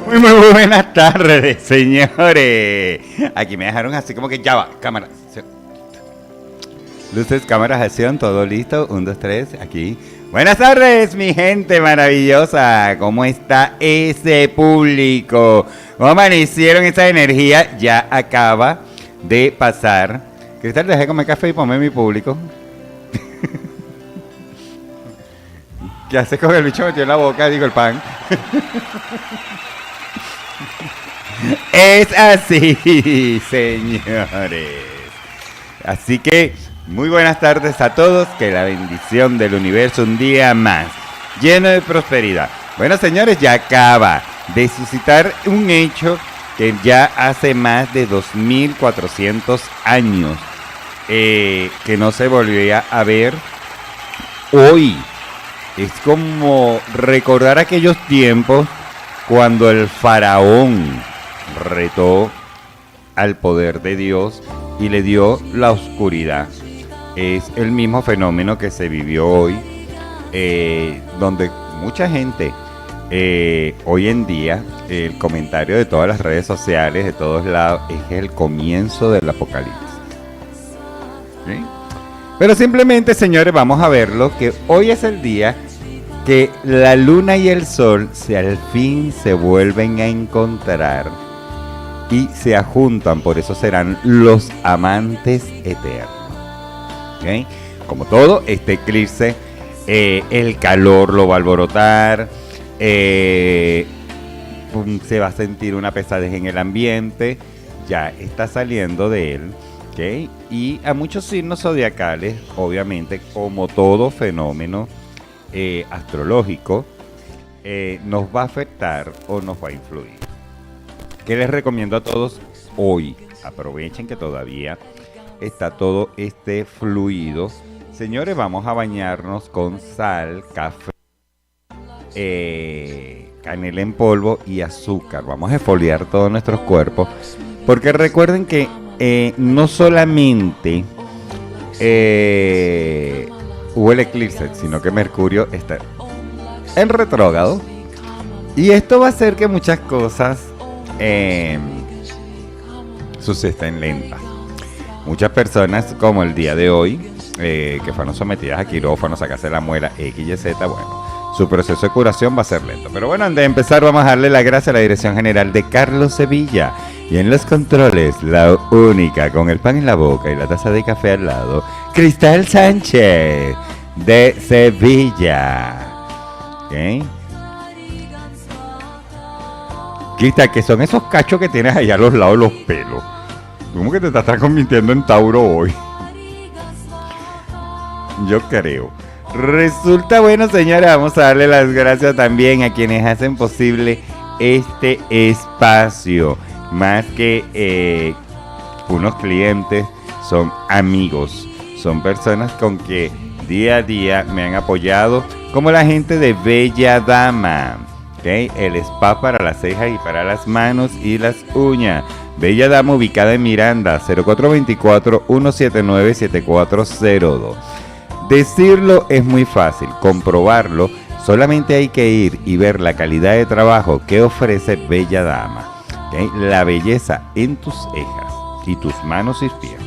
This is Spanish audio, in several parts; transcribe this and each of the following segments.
Muy buenas tardes, señores. Aquí me dejaron así como que ya va, cámara. Luces, cámaras, acción, todo listo. 1, 2, 3, aquí. Buenas tardes, mi gente maravillosa. ¿Cómo está ese público? ¿Cómo amanecieron esa energía? Ya acaba de pasar. Cristal, dejé de comer café y ponme mi público. ¿Qué haces con el bicho metido en la boca? Digo, el pan. Es así, señores. Así que muy buenas tardes a todos. Que la bendición del universo un día más lleno de prosperidad. Bueno, señores, ya acaba de suscitar un hecho que ya hace más de 2400 años que no se volvía a ver. Hoy es como recordar aquellos tiempos cuando el faraón retó al poder de Dios y le dio la oscuridad. Es el mismo fenómeno que se vivió hoy, donde mucha gente, hoy en día, el comentario de todas las redes sociales, de todos lados, es el comienzo del apocalipsis. ¿Sí? Pero simplemente, señores, vamos a verlo, que hoy es el día que la luna y el sol al fin se vuelven a encontrar y se ajuntan, por eso serán los amantes eternos. ¿Okay? Como todo, este eclipse, el calor lo va a alborotar, se va a sentir una pesadez en el ambiente, ya está saliendo de él. ¿Okay? Y a muchos signos zodiacales, obviamente, como todo fenómeno astrológico, nos va a afectar o nos va a influir. ¿Qué les recomiendo a todos hoy? Aprovechen que todavía está todo este fluido. Señores, vamos a bañarnos con sal, café, canela en polvo y azúcar. Vamos a exfoliar todos nuestros cuerpos, porque recuerden que no solamente hubo el eclipse, sino que Mercurio está en retrógrado, y esto va a hacer que muchas cosas sucedan lentas. Muchas personas, como el día de hoy, que fueron sometidas a quirófano, sacarse la muela X y Z, bueno, su proceso de curación va a ser lento. Pero bueno, antes de empezar, vamos a darle las gracias a la dirección general de Carlos Sevilla. Y en los controles, la única, con el pan en la boca y la taza de café al lado, Cristal Sánchez, de Sevilla. ¿Ok? Cristal, que son esos cachos que tienes allá a los lados de los pelos. ¿Cómo que te estás convirtiendo en Tauro hoy? Yo creo. Resulta, bueno, señora, vamos a darle las gracias también a quienes hacen posible este espacio. Más que unos clientes, son amigos, son personas con que día a día me han apoyado, como la gente de Bella Dama, ¿okay? El spa para las cejas y para las manos y las uñas. Bella Dama, ubicada en Miranda, 0424-179-7402. Decirlo es muy fácil, comprobarlo, solamente hay que ir y ver la calidad de trabajo que ofrece Bella Dama. ¿Okay? La belleza en tus cejas y tus manos y pies.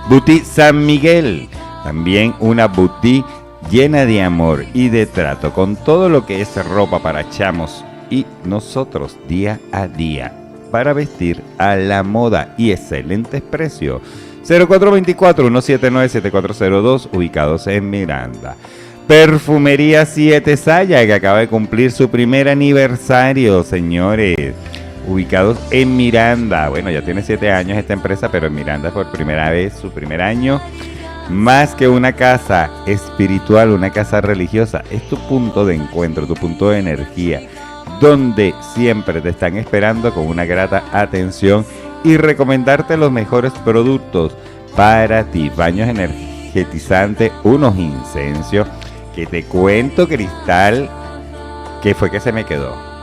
Boutique San Miguel, también una boutique llena de amor y de trato, con todo lo que es ropa para chamos y nosotros día a día, para vestir a la moda y excelentes precios. 0424-179-7402, ubicados en Miranda. Perfumería 7 Saya, que acaba de cumplir su primer aniversario, señores. Ubicados en Miranda. Bueno, ya tiene 7 años esta empresa, pero en Miranda por primera vez, su primer año. Más que una casa espiritual, una casa religiosa, es tu punto de encuentro, tu punto de energía, donde siempre te están esperando con una grata atención y recomendarte los mejores productos para ti. Baños energetizantes, unos incensios, que te cuento, Cristal, que fue que se me quedó.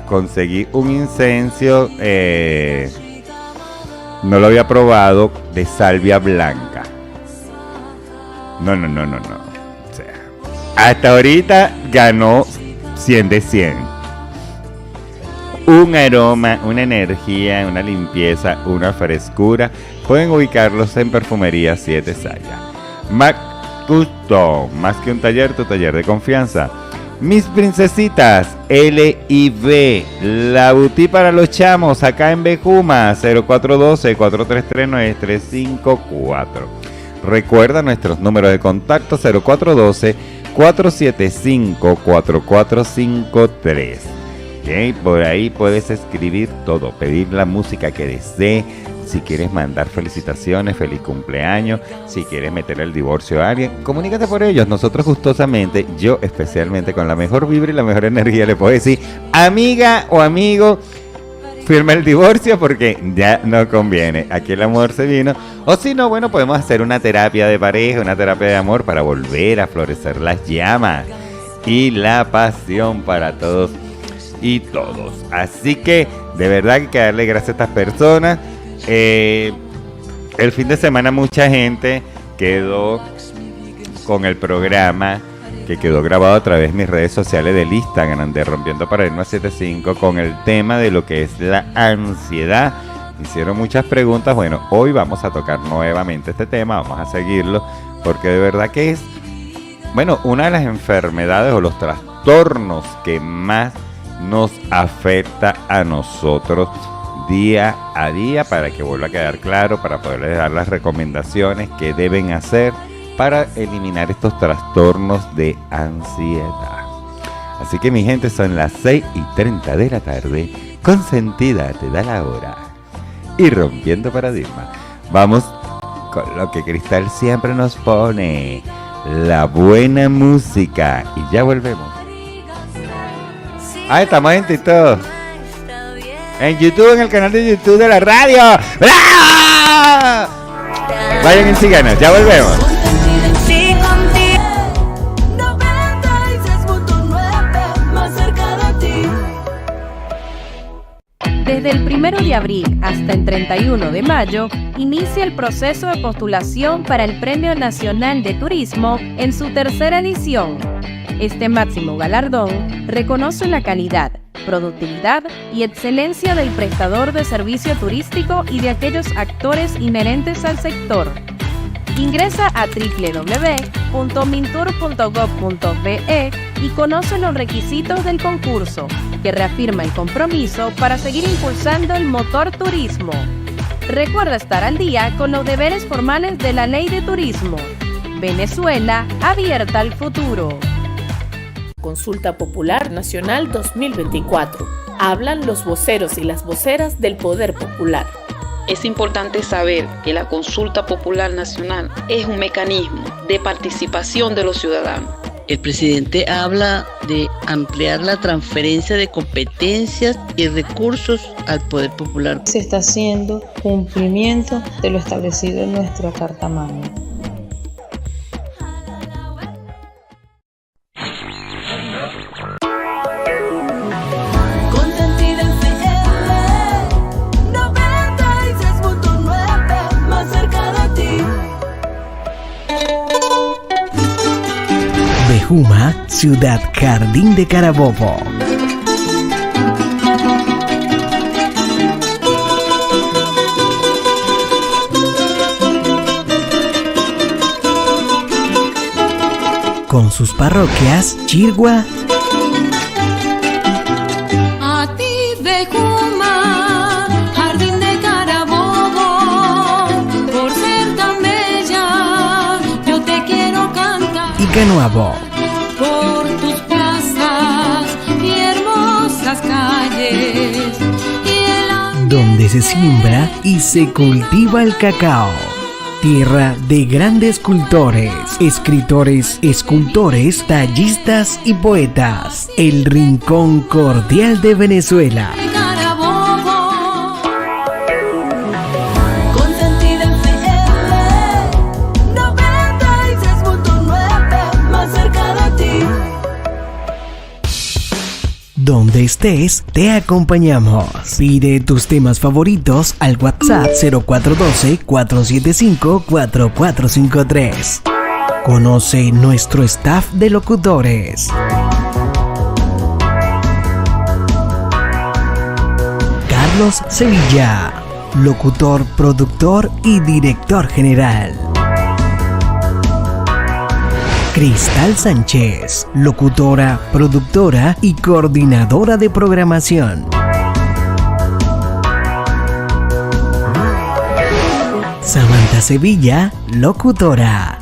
Conseguí un incenso, no lo había probado, de salvia blanca. No. O sea, hasta ahorita ganó 100 de 100. un aroma, una energía, una limpieza, una frescura, pueden ubicarlos en Perfumería 7 Saya. Mac Gusto, más que un taller, tu taller de confianza. Mis princesitas, L&B, la boutique para los chamos, acá en Bejuma, 0412-433-9354. Recuerda nuestros números de contacto, 0412-475-4453. Okay, por ahí puedes escribir todo, pedir la música que desees. Si quieres mandar felicitaciones, feliz cumpleaños, si quieres meter el divorcio a alguien, comunícate por ellos. Nosotros gustosamente, yo especialmente con la mejor vibra y la mejor energía le puedo decir, amiga o amigo, firma el divorcio porque ya no conviene. Aquí el amor se vino. O si no, bueno, podemos hacer una terapia de pareja, una terapia de amor para volver a florecer las llamas y la pasión para todos y todos. Así que de verdad hay que darle gracias a estas personas. El fin de semana mucha gente quedó con el programa que quedó grabado a través de mis redes sociales del Instagram de Rompiendo Paradigmas 75 con el tema de lo que es la ansiedad. Hicieron muchas preguntas. Bueno, hoy vamos a tocar nuevamente este tema, vamos a seguirlo porque de verdad que es, bueno, una de las enfermedades o los trastornos que más nos afecta a nosotros día a día, para que vuelva a quedar claro, para poderles dar las recomendaciones que deben hacer para eliminar estos trastornos de ansiedad. Así que mi gente, son las 6:30 de la tarde, Consentida te da la hora y Rompiendo Paradigmas. Vamos con lo que Cristal siempre nos pone, la buena música, y ya volvemos. Estamos en TikTok, en YouTube, en el canal de YouTube de la radio. ¡Ah! Vayan y síganos, ya volvemos. Desde el 1 de abril hasta el 31 de mayo, inicia el proceso de postulación para el Premio Nacional de Turismo en su tercera edición. Este máximo galardón reconoce la calidad, productividad y excelencia del prestador de servicio turístico y de aquellos actores inherentes al sector. Ingresa a www.mintour.gov.be y conoce los requisitos del concurso, que reafirma el compromiso para seguir impulsando el motor turismo. Recuerda estar al día con los deberes formales de la Ley de Turismo. Venezuela abierta al futuro. Consulta Popular Nacional 2024. Hablan los voceros y las voceras del Poder Popular. Es importante saber que la Consulta Popular Nacional es un mecanismo de participación de los ciudadanos. El presidente habla de ampliar la transferencia de competencias y recursos al Poder Popular. Se está haciendo cumplimiento de lo establecido en nuestra Carta Magna. Bejuma, Ciudad Jardín de Carabobo. Con sus parroquias, Chirgua, a ti Bejuma, Jardín de Carabobo, por ser tan bella, yo te quiero cantar. y Canoabo. Por tus plazas y hermosas calles, Donde se siembra y se cultiva el cacao. Tierra de grandes cultores, escritores, escultores, tallistas y poetas. El rincón cordial de Venezuela. Carabobo, Consentida FM 96.9, más cerca de ti. Donde estés, te acompañamos. Pide tus temas favoritos al WhatsApp 0412-475-4453. Conoce nuestro staff de locutores. Carlos Sevilla, locutor, productor y director general. Cristal Sánchez, locutora, productora y coordinadora de programación. Samantha Sevilla, locutora.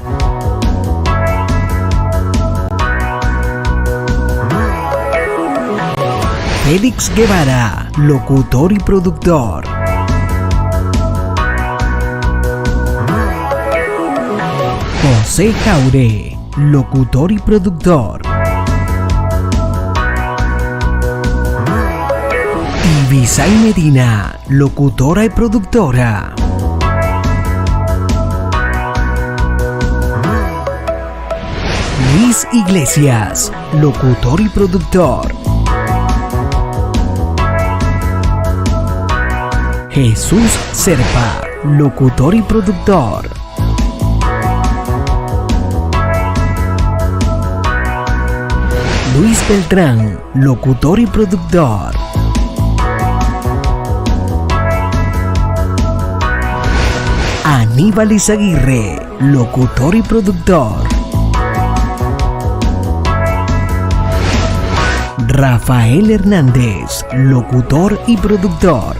Félix Guevara, locutor y productor. José Jaure, locutor y productor. Ibisay Medina, locutora y productora. Luis Iglesias, locutor y productor. Jesús Serpa, locutor y productor. Luis Beltrán, locutor y productor. Aníbal Izaguirre, locutor y productor. Rafael Hernández, locutor y productor.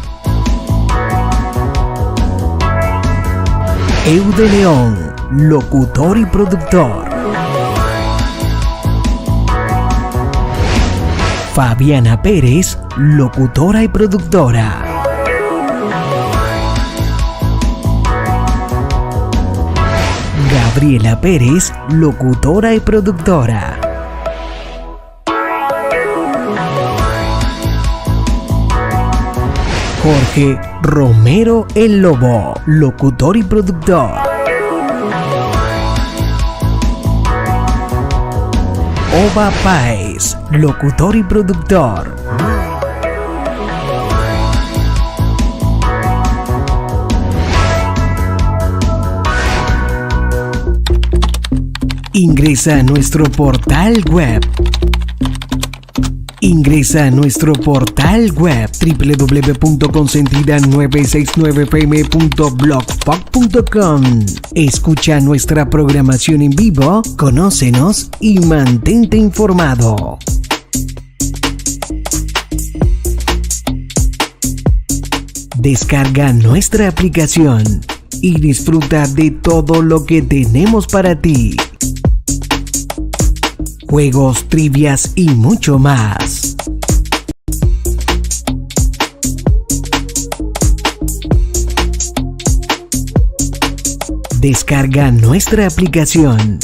Eude León, locutor y productor. Fabiana Pérez, locutora y productora. Gabriela Pérez, locutora y productora. Jorge Romero el Lobo, locutor y productor. Ova Páez, locutor y productor. Ingresa a nuestro portal web. Ingresa a nuestro portal web www.consentida969fm.blogspot.com. Escucha nuestra programación en vivo, conócenos y mantente informado. Descarga nuestra aplicación y disfruta de todo lo que tenemos para ti. Juegos, trivias y mucho más. Descarga nuestra aplicación.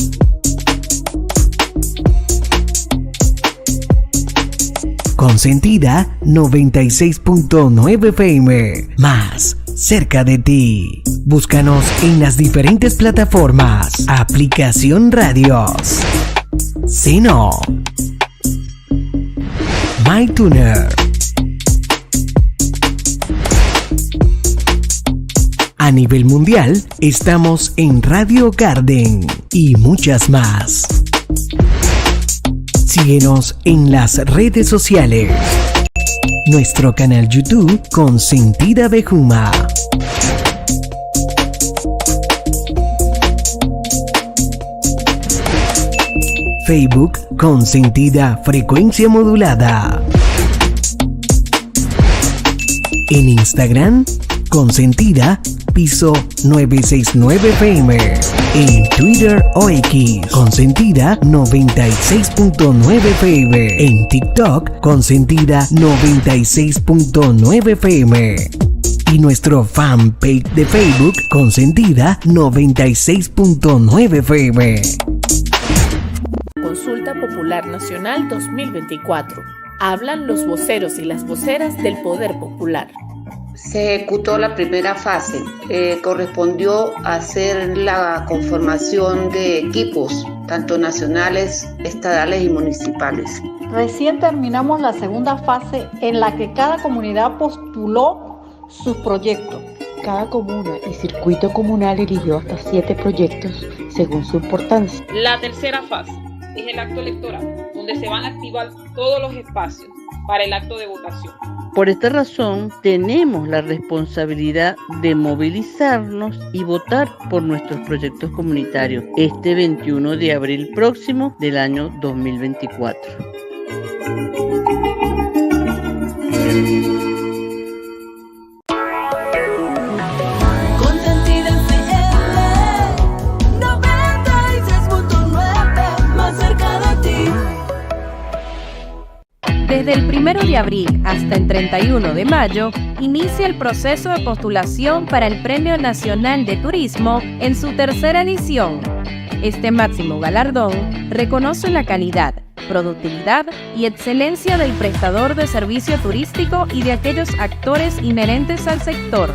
Consentida 96.9 FM. Más cerca de ti. Búscanos en las diferentes plataformas. Aplicación Radios. Seno, MyTuner. A nivel mundial, estamos en Radio Garden y muchas más. Síguenos en las redes sociales. Nuestro canal YouTube Consentida Bejuma. Facebook Consentida Frecuencia Modulada. En Instagram Consentida Piso 969 FM. En Twitter o X Consentida 96.9 FM. En TikTok Consentida 96.9 FM. Y nuestro fanpage de Facebook Consentida 96.9 FM. Consulta Popular Nacional 2024. Hablan los voceros y las voceras del Poder Popular. Se ejecutó la primera fase. Correspondió hacer la conformación de equipos, tanto nacionales, estadales y municipales. Recién terminamos la segunda fase en la que cada comunidad postuló sus proyectos. Cada comuna y circuito comunal eligió hasta 7 proyectos según su importancia. La tercera fase es el acto electoral, donde se van a activar todos los espacios para el acto de votación. Por esta razón, tenemos la responsabilidad de movilizarnos y votar por nuestros proyectos comunitarios este 21 de abril próximo del año 2024. Consentida FM 96.9, más cerca de ti. Desde el 1 de abril hasta el 31 de mayo, inicia el proceso de postulación para el Premio Nacional de Turismo en su tercera edición. Este máximo galardón reconoce la calidad, productividad y excelencia del prestador de servicio turístico y de aquellos actores inherentes al sector.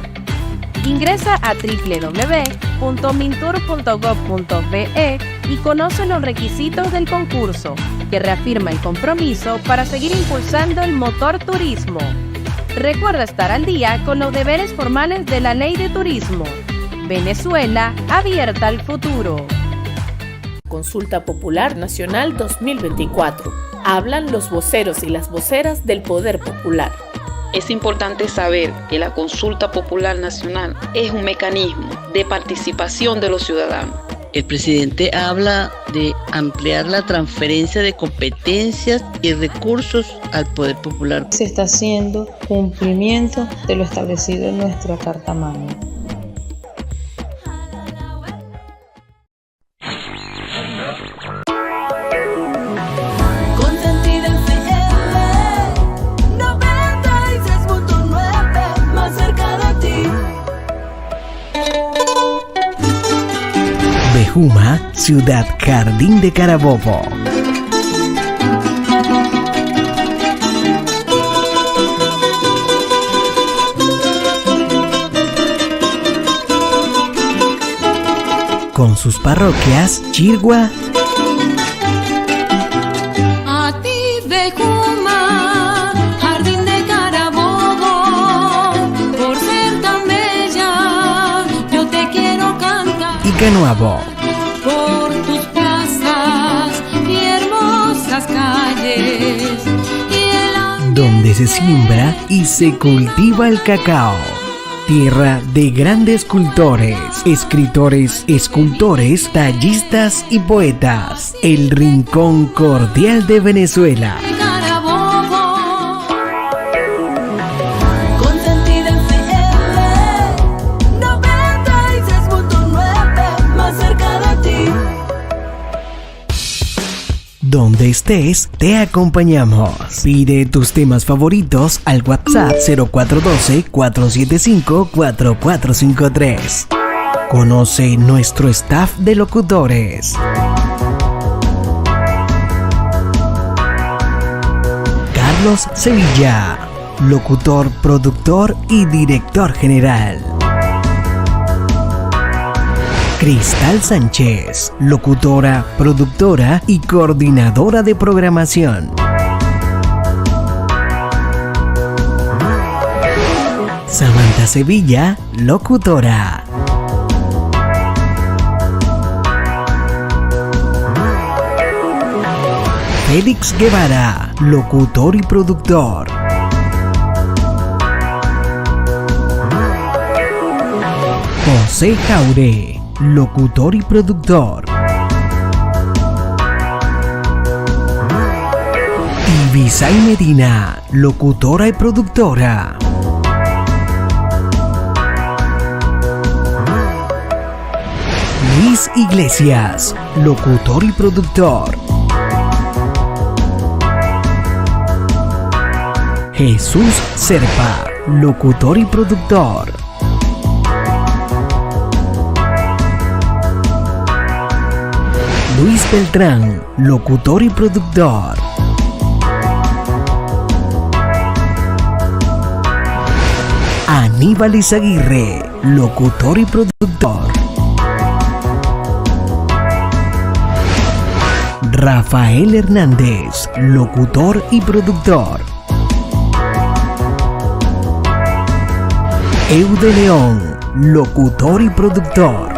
Ingresa a www.mintur.gov.be y conoce los requisitos del concurso, que reafirma el compromiso para seguir impulsando el motor turismo. Recuerda estar al día con los deberes formales de la Ley de Turismo. Venezuela, abierta al futuro. Consulta Popular Nacional 2024. Hablan los voceros y las voceras del Poder Popular. Es importante saber que la Consulta Popular Nacional es un mecanismo de participación de los ciudadanos. El presidente habla de ampliar la transferencia de competencias y recursos al Poder Popular. Se está haciendo cumplimiento de lo establecido en nuestra Carta Magna. Consentida FM 96.9, más cerca de ti. Bejuma, Ciudad Jardín de Carabobo. Con sus parroquias, Chirgua, A ti, Bejuma, Jardín de Carabobo, por ser tan bella, yo te quiero cantar. y Canoabo. Por tus plazas y hermosas calles, y el Donde se siembra y se cultiva el cacao. Tierra de grandes cultores, escritores, escultores, tallistas y poetas. El rincón cordial de Venezuela. Carabobo. Consentida FM 96.9, más cerca de ti. Donde estés, te acompañamos. Pide tus temas favoritos al WhatsApp 0412-475-4453. Conoce nuestro staff de locutores. Carlos Sevilla, locutor, productor y director general. Cristal Sánchez, locutora, productora y coordinadora de programación. Samantha Sevilla, locutora. Félix Guevara, locutor y productor. José Jaure, locutor y productor. Ibisay Medina, locutora y productora. Luis Iglesias, locutor y productor. Jesús Serpa, locutor y productor. Luis Beltrán, locutor y productor. Aníbal Izaguirre, locutor y productor. Rafael Hernández, locutor y productor. Eude León, locutor y productor.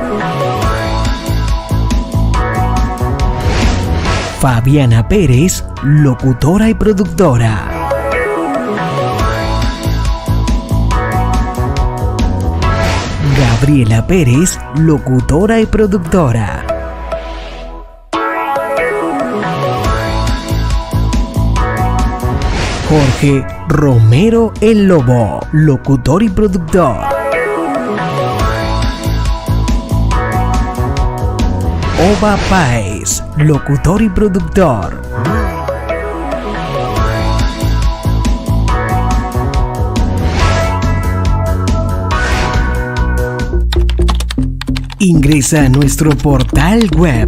Fabiana Pérez, locutora y productora. Gabriela Pérez, locutora y productora. Jorge Romero el Lobo, locutor y productor. Ova Páez, locutor y productor. Ingresa a nuestro portal web.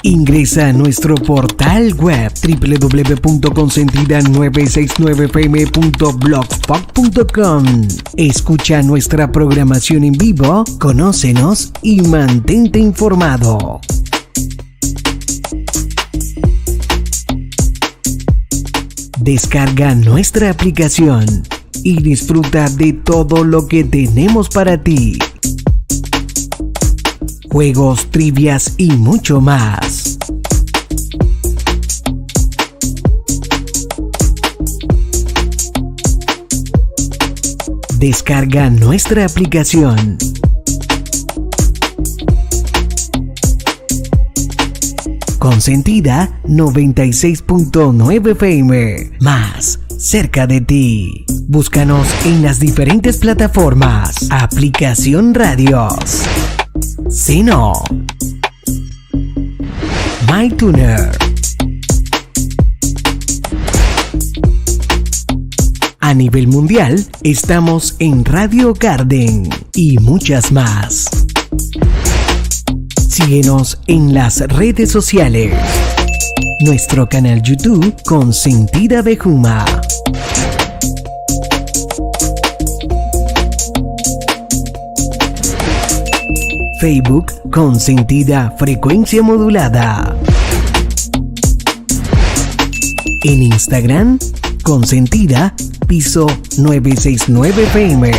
Ingresa a nuestro portal web www.consentida969fm.blogspot.com. Escucha nuestra programación en vivo, conócenos y mantente informado. Descarga nuestra aplicación y disfruta de todo lo que tenemos para ti. Juegos, trivias y mucho más. Descarga nuestra aplicación. Consentida 96.9 FM. Más cerca de ti. Búscanos en las diferentes plataformas. Aplicación Radios. Seno, MyTuner. A nivel mundial, estamos en Radio Garden y muchas más. Síguenos en las redes sociales. Nuestro canal YouTube Consentida Bejuma. Facebook Consentida Frecuencia Modulada. En Instagram Consentida Piso 969 FM.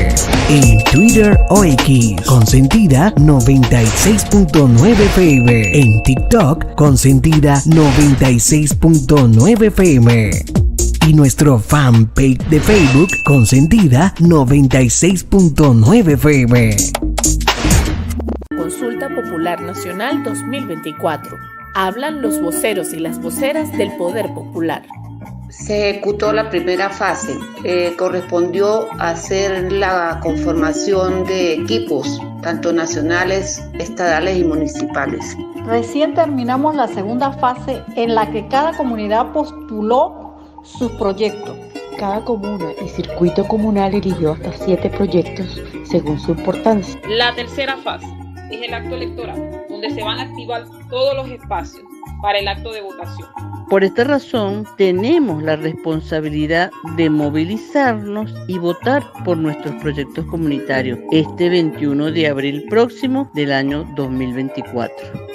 En Twitter o X Consentida 96.9 FM. En TikTok Consentida 96.9 FM. Y nuestro fanpage de Facebook Consentida 96.9 FM. Consulta Popular Nacional 2024. Hablan los voceros y las voceras del Poder Popular. Se ejecutó la primera fase. Correspondió hacer la conformación de equipos, tanto nacionales, estadales y municipales. Recién terminamos la segunda fase en la que cada comunidad postuló sus proyectos. Cada comuna y circuito comunal eligió hasta 7 proyectos según su importancia. La tercera fase es el acto electoral, donde se van a activar todos los espacios para el acto de votación. Por esta razón, tenemos la responsabilidad de movilizarnos y votar por nuestros proyectos comunitarios este 21 de abril próximo del año 2024.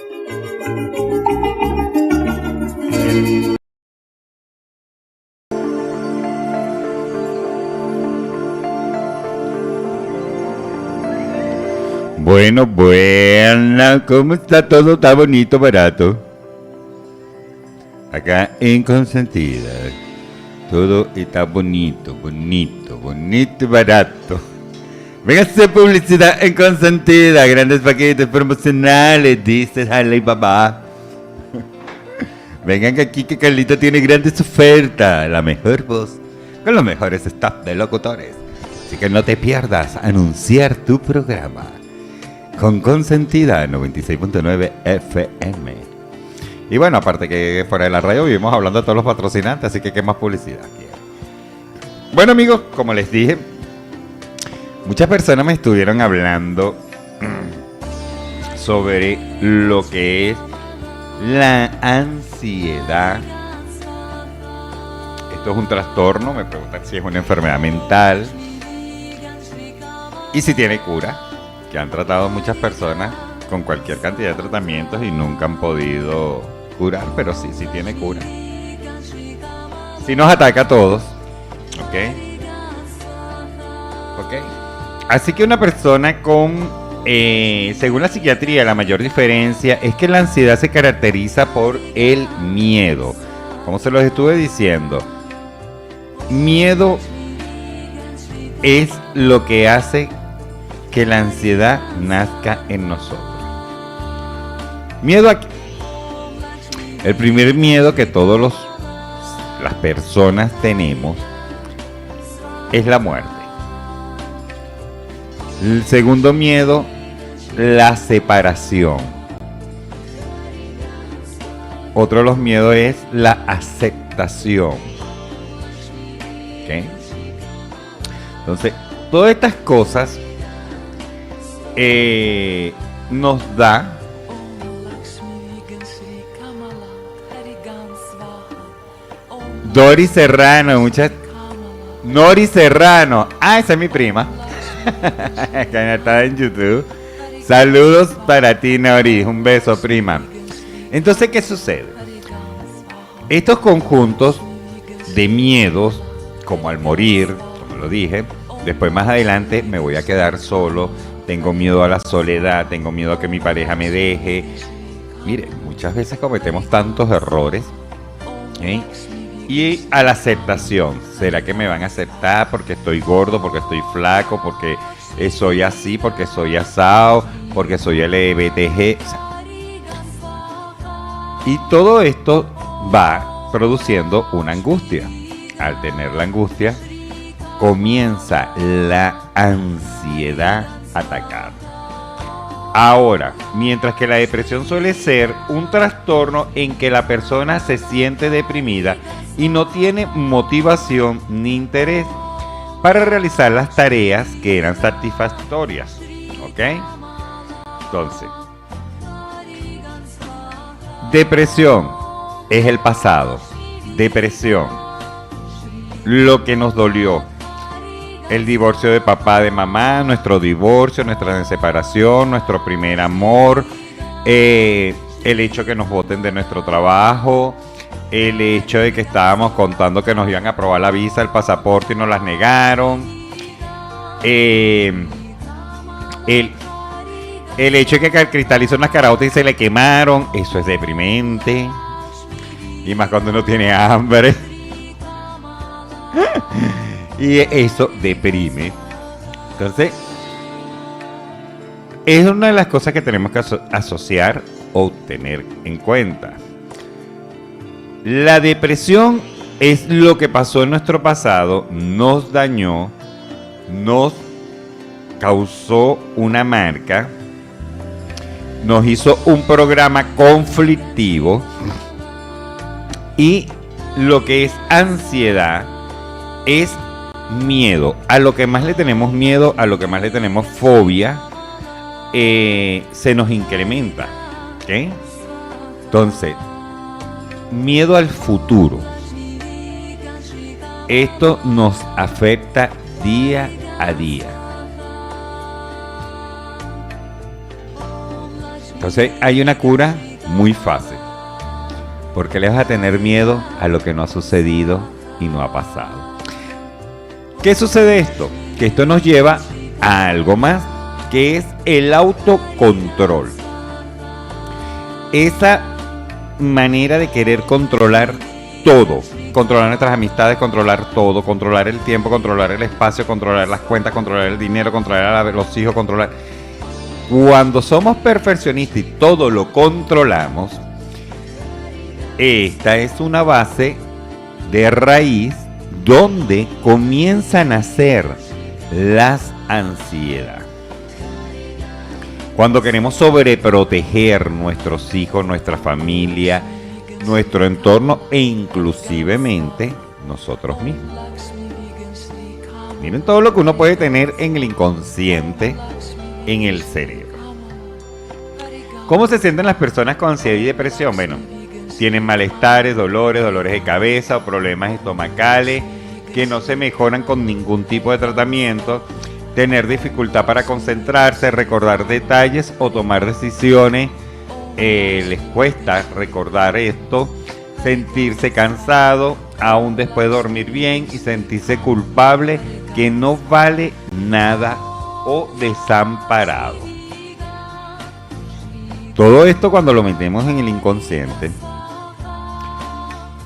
Bueno, ¿cómo está todo? Está bonito, barato. Acá en Consentida, todo está bonito, barato. Venga a hacer publicidad en Consentida, grandes paquetes promocionales, dice Harley papá. Vengan aquí que Carlita tiene grandes ofertas, la mejor voz, con los mejores staff de locutores. Así que no te pierdas anunciar tu programa con Consentida 96.9 FM. Y bueno, aparte que fuera de la radio vivimos hablando de todos los patrocinantes, así que qué más publicidad quiero. Bueno amigos, como les dije, muchas personas me estuvieron hablando sobre lo que es la ansiedad. Esto es un trastorno, me preguntan si es una enfermedad mental y si tiene cura, que han tratado muchas personas con cualquier cantidad de tratamientos y nunca han podido curar, pero sí tiene cura. Sí nos ataca a todos, ¿ok? Así que una persona con, según la psiquiatría, la mayor diferencia es que la ansiedad se caracteriza por el miedo. Como se los estuve diciendo, miedo es lo que hace que la ansiedad nazca en nosotros. Miedo aquí. El primer miedo que todas las personas tenemos es la muerte. El segundo miedo, la separación. Otro de los miedos es la aceptación. ¿Okay? Entonces, todas estas cosas nos da Dori Serrano, Nori Serrano. Ah, esa es mi prima. Que está en YouTube. Saludos para ti, Nori. Un beso, prima. Entonces, ¿qué sucede? Estos conjuntos de miedos, como al morir, como lo dije, después más adelante me voy a quedar solo, tengo miedo a la soledad, tengo miedo a que mi pareja me deje. Mire, muchas veces cometemos tantos errores, ¿eh? Y a la aceptación, ¿será que me van a aceptar porque estoy gordo, porque estoy flaco, porque soy así, porque soy asado, porque soy LGBTG? Y todo esto va produciendo una angustia. Al tener la angustia, comienza la ansiedad a atacar. Ahora, mientras que la depresión suele ser un trastorno en que la persona se siente deprimida y no tiene motivación ni interés para realizar las tareas que eran satisfactorias. ¿Ok? Entonces, depresión es el pasado. Depresión, lo que nos dolió. El divorcio de papá, de mamá, nuestro divorcio, nuestra separación, nuestro primer amor, el hecho que nos boten de nuestro trabajo, el hecho de que estábamos contando que nos iban a aprobar la visa, el pasaporte y nos las negaron, el hecho de que el cristal hizo unas caraotas y se le quemaron, eso es deprimente, y más cuando uno tiene hambre. Y eso deprime. Entonces, es una de las cosas que tenemos que asociar o tener en cuenta. La depresión es lo que pasó en nuestro pasado, nos dañó, nos causó una marca, nos hizo un programa conflictivo, y lo que es ansiedad es miedo. A lo que más le tenemos miedo, a lo que más le tenemos fobia, se nos incrementa. ¿Okay? Entonces, miedo al futuro. Esto nos afecta día a día. Entonces, hay una cura muy fácil. Porque le vas a tener miedo a lo que no ha sucedido y no ha pasado. ¿Qué sucede esto? Que esto nos lleva a algo más, que es el autocontrol. Esa manera de querer controlar todo. Controlar nuestras amistades, controlar todo, controlar el tiempo, controlar el espacio, controlar las cuentas, controlar el dinero, controlar a los hijos, controlar. Cuando somos perfeccionistas y todo lo controlamos, esta es una base de raíz donde comienzan a nacer las ansiedades. Cuando queremos sobreproteger nuestros hijos, nuestra familia, nuestro entorno e inclusivemente nosotros mismos. Miren todo lo que uno puede tener en el inconsciente, en el cerebro. ¿Cómo se sienten las personas con ansiedad y depresión? Bueno, tienen malestares, dolores de cabeza o problemas estomacales que no se mejoran con ningún tipo de tratamiento, tener dificultad para concentrarse, recordar detalles o tomar decisiones, les cuesta recordar esto, sentirse cansado, aún después de dormir bien, y sentirse culpable, que no vale nada o desamparado. Todo esto cuando lo metemos en el inconsciente,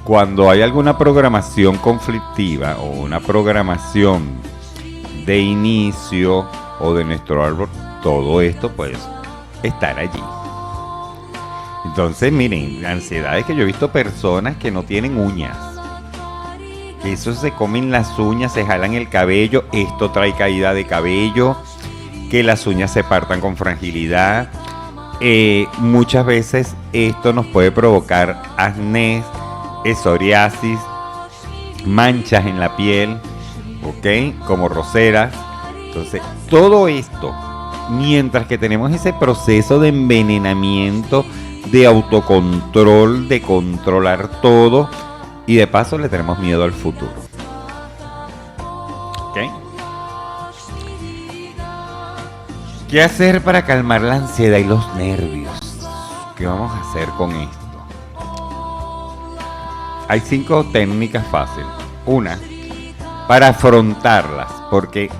cuando hay alguna programación conflictiva o una programación de inicio o de nuestro árbol, todo esto puede estar allí. Entonces, miren, la ansiedad es que yo he visto personas que no tienen uñas, que eso se comen las uñas, se jalan el cabello, esto trae caída de cabello, que las uñas se partan con fragilidad. Muchas veces esto nos puede provocar acné, psoriasis, manchas en la piel, ¿ok? Como roseras. Entonces, todo esto, mientras que tenemos ese proceso de envenenamiento, de autocontrol, de controlar todo, y de paso le tenemos miedo al futuro. ¿Ok? ¿Qué hacer para calmar la ansiedad y los nervios? ¿Qué vamos a hacer con esto? Hay 5 técnicas fáciles. Una, para afrontarlas, porque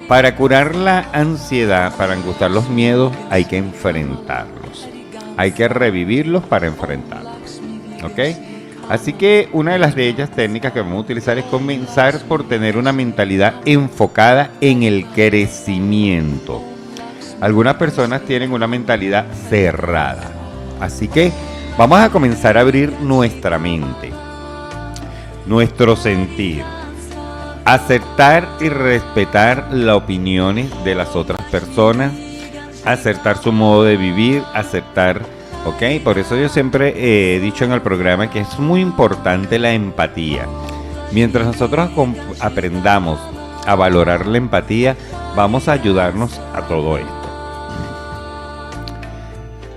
para curar la ansiedad, para angustar los miedos, hay que enfrentarlos. Hay que revivirlos para enfrentarlos. ¿Ok? Así que una de las de ellas técnicas que vamos a utilizar es comenzar por tener una mentalidad enfocada en el crecimiento. Algunas personas tienen una mentalidad cerrada. Así que vamos a comenzar a abrir nuestra mente, nuestro sentir, aceptar y respetar las opiniones de las otras personas, aceptar su modo de vivir, aceptar, ¿ok? Por eso yo siempre he dicho en el programa que es muy importante la empatía. Mientras nosotros aprendamos a valorar la empatía, vamos a ayudarnos a todo esto.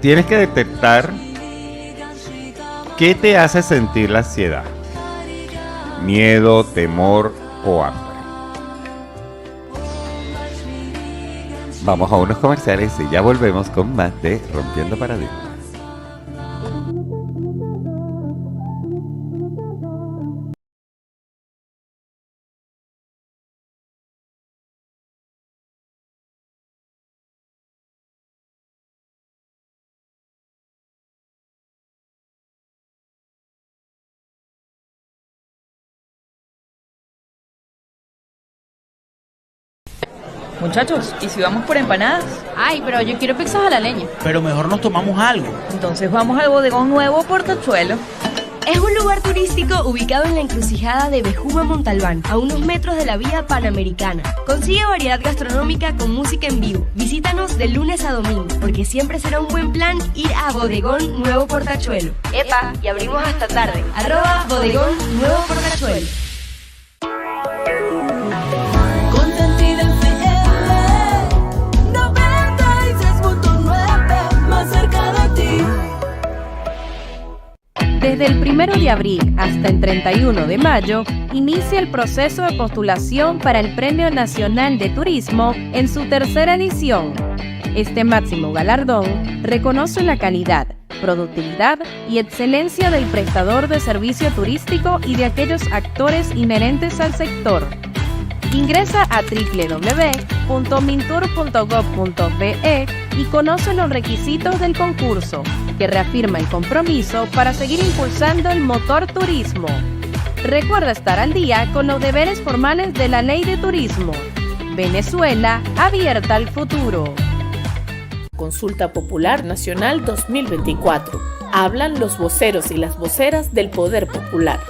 Tienes que detectar qué te hace sentir la ansiedad, miedo, temor o hambre. Vamos a unos comerciales y ya volvemos con más de Rompiendo Paradigmas. Muchachos, ¿y si vamos por empanadas? Ay, pero yo quiero pizzas a la leña. Pero mejor nos tomamos algo. Entonces vamos al Bodegón Nuevo Portachuelo. Es un lugar turístico ubicado en la encrucijada de Bejuma Montalbán, a unos metros de la vía Panamericana. Consigue variedad gastronómica con música en vivo. Visítanos de lunes a domingo, porque siempre será un buen plan ir a Bodegón Nuevo Portachuelo. ¡Epa! Y abrimos hasta tarde. @Bodegón Nuevo Portachuelo. Consentida FM 96.9, más cerca de ti. Desde el 1 de abril hasta el 31 de mayo, inicia el proceso de postulación para el Premio Nacional de Turismo en su tercera edición. Este máximo galardón reconoce la calidad, productividad y excelencia del prestador de servicio turístico y de aquellos actores inherentes al sector. Ingresa a www.mintur.gov.be y conoce los requisitos del concurso, que reafirma el compromiso para seguir impulsando el motor turismo. Recuerda estar al día con los deberes formales de la Ley de Turismo. Venezuela abierta al futuro. Consulta Popular Nacional 2024. Hablan los voceros y las voceras del Poder Popular.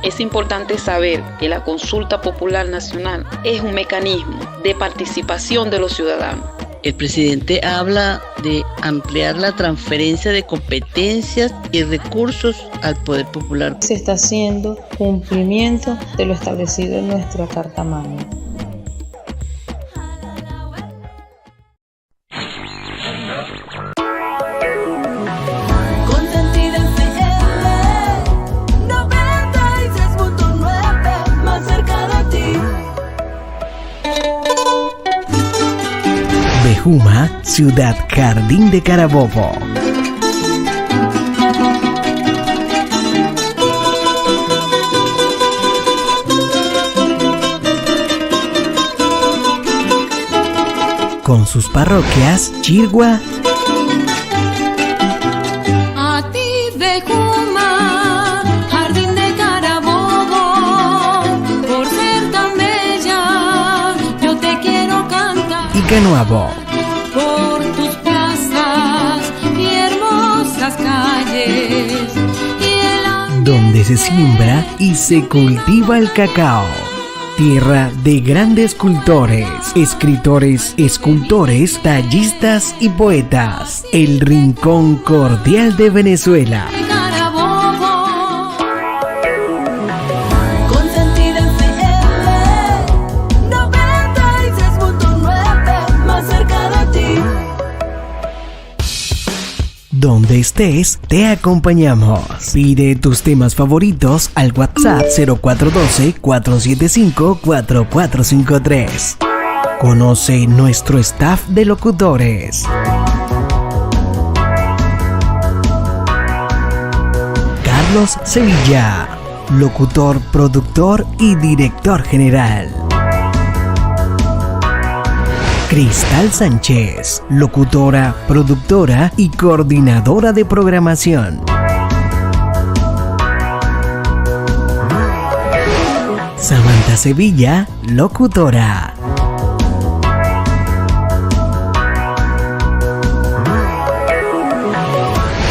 Es importante saber que la Consulta Popular Nacional es un mecanismo de participación de los ciudadanos. El presidente habla de ampliar la transferencia de competencias y recursos al Poder Popular. Se está haciendo cumplimiento de lo establecido en nuestra Carta Magna. Consentida FM 96.9, más cerca de ti. Bejuma, Ciudad Jardín de Carabobo. Con sus parroquias Chirgua, A ti, Bejuma, Jardín de Carabobo, por ser tan bella, yo te quiero cantar. y música nueva. Por tus plazas y hermosas calles, donde se siembra y se cultiva el cacao. Tierra de grandes cultores, escritores, escultores, tallistas y poetas. El rincón cordial de Venezuela. Consentida FM 96.9, más cerca de ti. Donde estés, te acompañamos. Pide tus temas favoritos al WhatsApp 0412-475-4453. Conoce nuestro staff de locutores. Carlos Sevilla, locutor, productor y director general. Cristal Sánchez, locutora, productora y coordinadora de programación. Samantha Sevilla, locutora.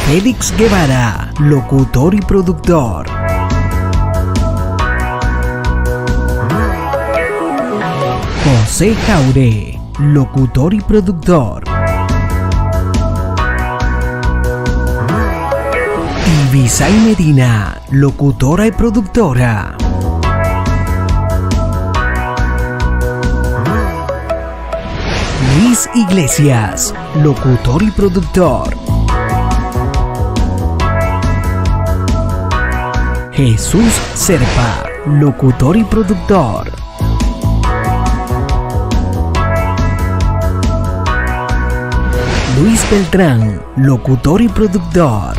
Félix Guevara, locutor y productor. José Jauré, locutor y productor. Ibisay Medina, locutora y productora. Luis Iglesias, locutor y productor. Jesús Serpa, locutor y productor. Luis Beltrán, locutor y productor.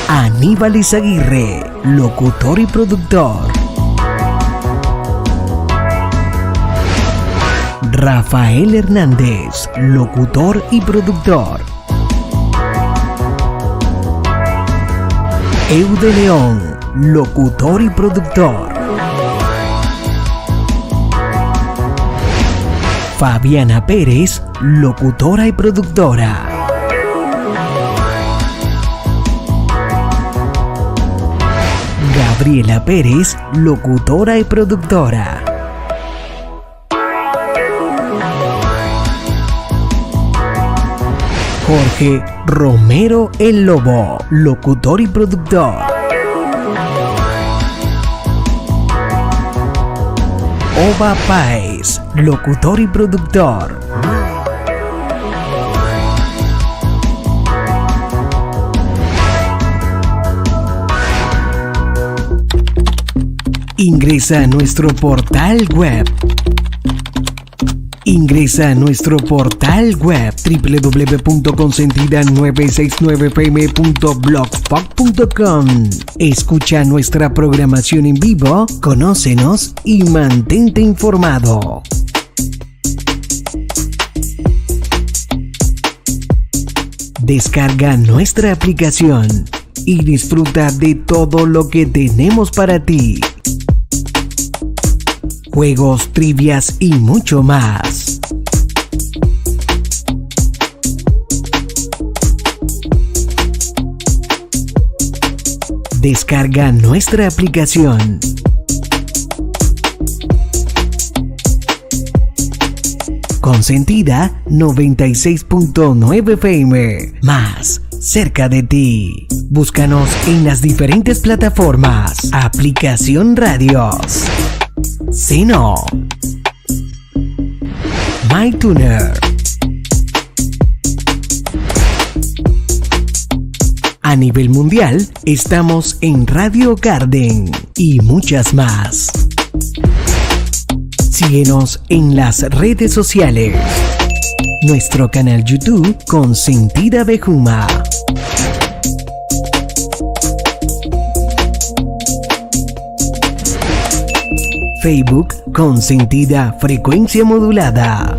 Aníbal Izaguirre, locutor y productor. Rafael Hernández, locutor y productor. Eude León, locutor y productor. Fabiana Pérez, locutora y productora. Gabriela Pérez, locutora y productora. Jorge Romero el Lobo, locutor y productor. Ova Páez, locutor y productor. Ingresa a nuestro portal web. Ingresa a nuestro portal web www.consentida969fm.blogspot.com. Escucha nuestra programación en vivo, conócenos y mantente informado. Descarga nuestra aplicación y disfruta de todo lo que tenemos para ti. Juegos, trivias y mucho más. Descarga nuestra aplicación. Consentida 96.9 FM, más cerca de ti. Búscanos en las diferentes plataformas. Aplicación Radios, Seno, MyTuner. A nivel mundial, estamos en Radio Garden y muchas más. Síguenos en las redes sociales. Nuestro canal YouTube Consentida Bejuma. Facebook Consentida Frecuencia Modulada.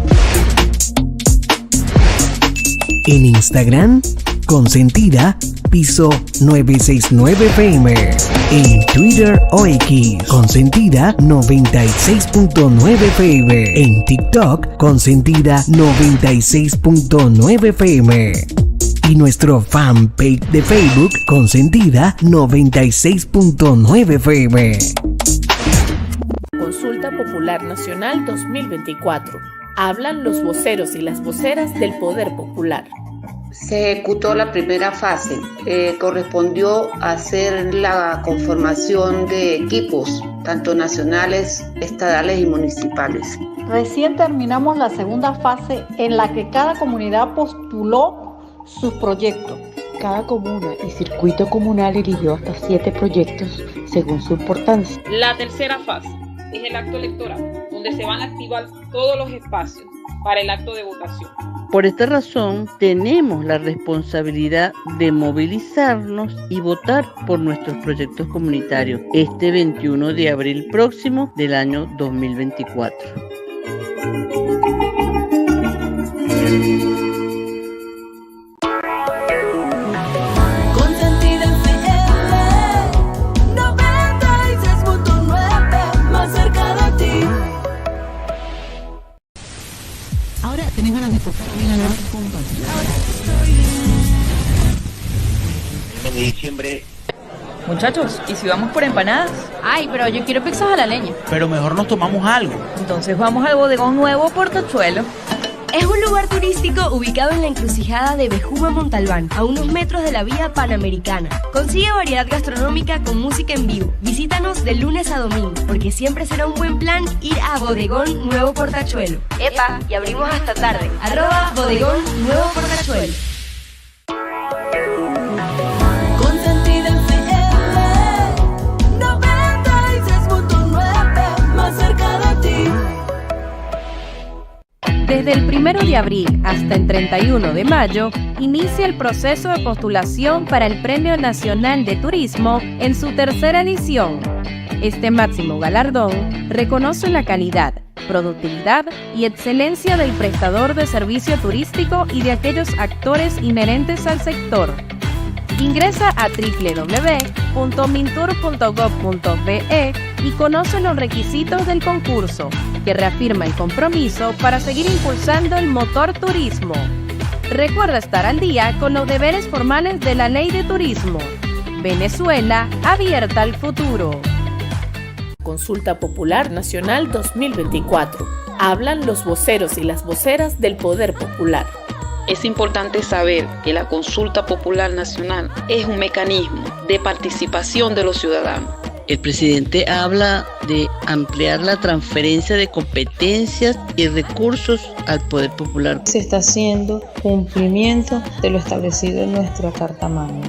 En Instagram Consentida piso 969 FM. En Twitter o X, Consentida 96.9 FM. En TikTok, Consentida 96.9 FM. Y nuestro fanpage de Facebook, Consentida 96.9 FM. Consulta Popular Nacional 2024. Hablan los voceros y las voceras del Poder Popular. Se ejecutó la primera fase. Correspondió hacer la conformación de equipos, tanto nacionales, estadales y municipales. Recién terminamos la segunda fase en la que cada comunidad postuló sus proyectos. Cada comuna y circuito comunal eligió hasta 7 proyectos según su importancia. La tercera fase es el acto electoral, donde se van a activar todos los espacios para el acto de votación. Por esta razón, tenemos la responsabilidad de movilizarnos y votar por nuestros proyectos comunitarios este 21 de abril próximo del año 2024. ¿Tenés ganas de tocar bien al de diciembre? Muchachos, ¿y si vamos por empanadas? Ay, pero yo quiero pizzas a la leña. Pero mejor nos tomamos algo. Entonces vamos al bodegón nuevo Portachuelo. Es un lugar turístico ubicado en la encrucijada de Bejuma Montalbán, a unos metros de la vía Panamericana. Consigue variedad gastronómica con música en vivo. Visítanos de lunes a domingo, porque siempre será un buen plan ir a Bodegón Nuevo Portachuelo. ¡Epa! Y abrimos hasta tarde. @Bodegón Nuevo Portachuelo. Consentida FM 96.9, más cerca de ti. Desde el 1 de abril hasta el 31 de mayo, inicia el proceso de postulación para el Premio Nacional de Turismo en su tercera edición. Este máximo galardón reconoce la calidad, productividad y excelencia del prestador de servicio turístico y de aquellos actores inherentes al sector. Ingresa a www.mintur.gov.be y conoce los requisitos del concurso, que reafirma el compromiso para seguir impulsando el motor turismo. Recuerda estar al día con los deberes formales de la Ley de Turismo. Venezuela, abierta al futuro. Consulta Popular Nacional 2024. Hablan los voceros y las voceras del Poder Popular. Es importante saber que la Consulta Popular Nacional es un mecanismo de participación de los ciudadanos. El presidente habla de ampliar la transferencia de competencias y recursos al Poder Popular. Se está haciendo cumplimiento de lo establecido en nuestra Carta Magna.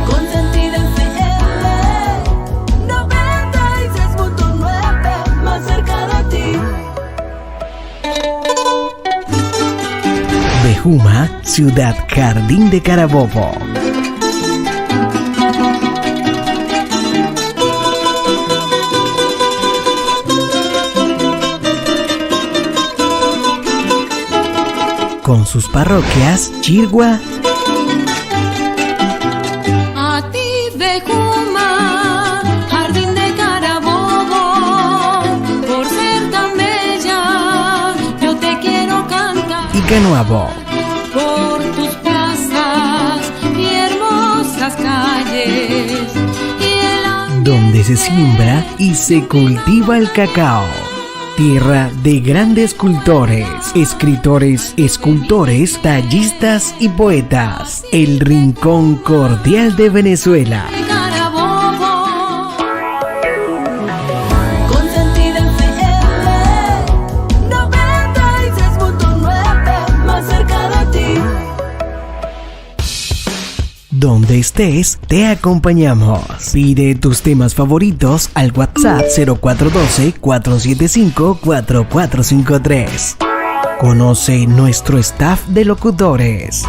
Consentida FM 96.9, más cerca de ti. Bejuma, Ciudad Jardín de Carabobo. Con sus parroquias, Chirgua, A ti, Bejuma, Jardín de Carabobo, por ser tan bella, yo te quiero cantar. y Canoabo. Por tus plazas y hermosas calles, Donde se siembra y se cultiva el cacao. Tierra de grandes cultores, escritores, escultores, tallistas y poetas. El rincón cordial de Venezuela. Consentida FM 96.9, más cerca de ti. Donde estés, te acompañamos. Pide tus temas favoritos al WhatsApp 0412-475-4453. Conoce nuestro staff de locutores.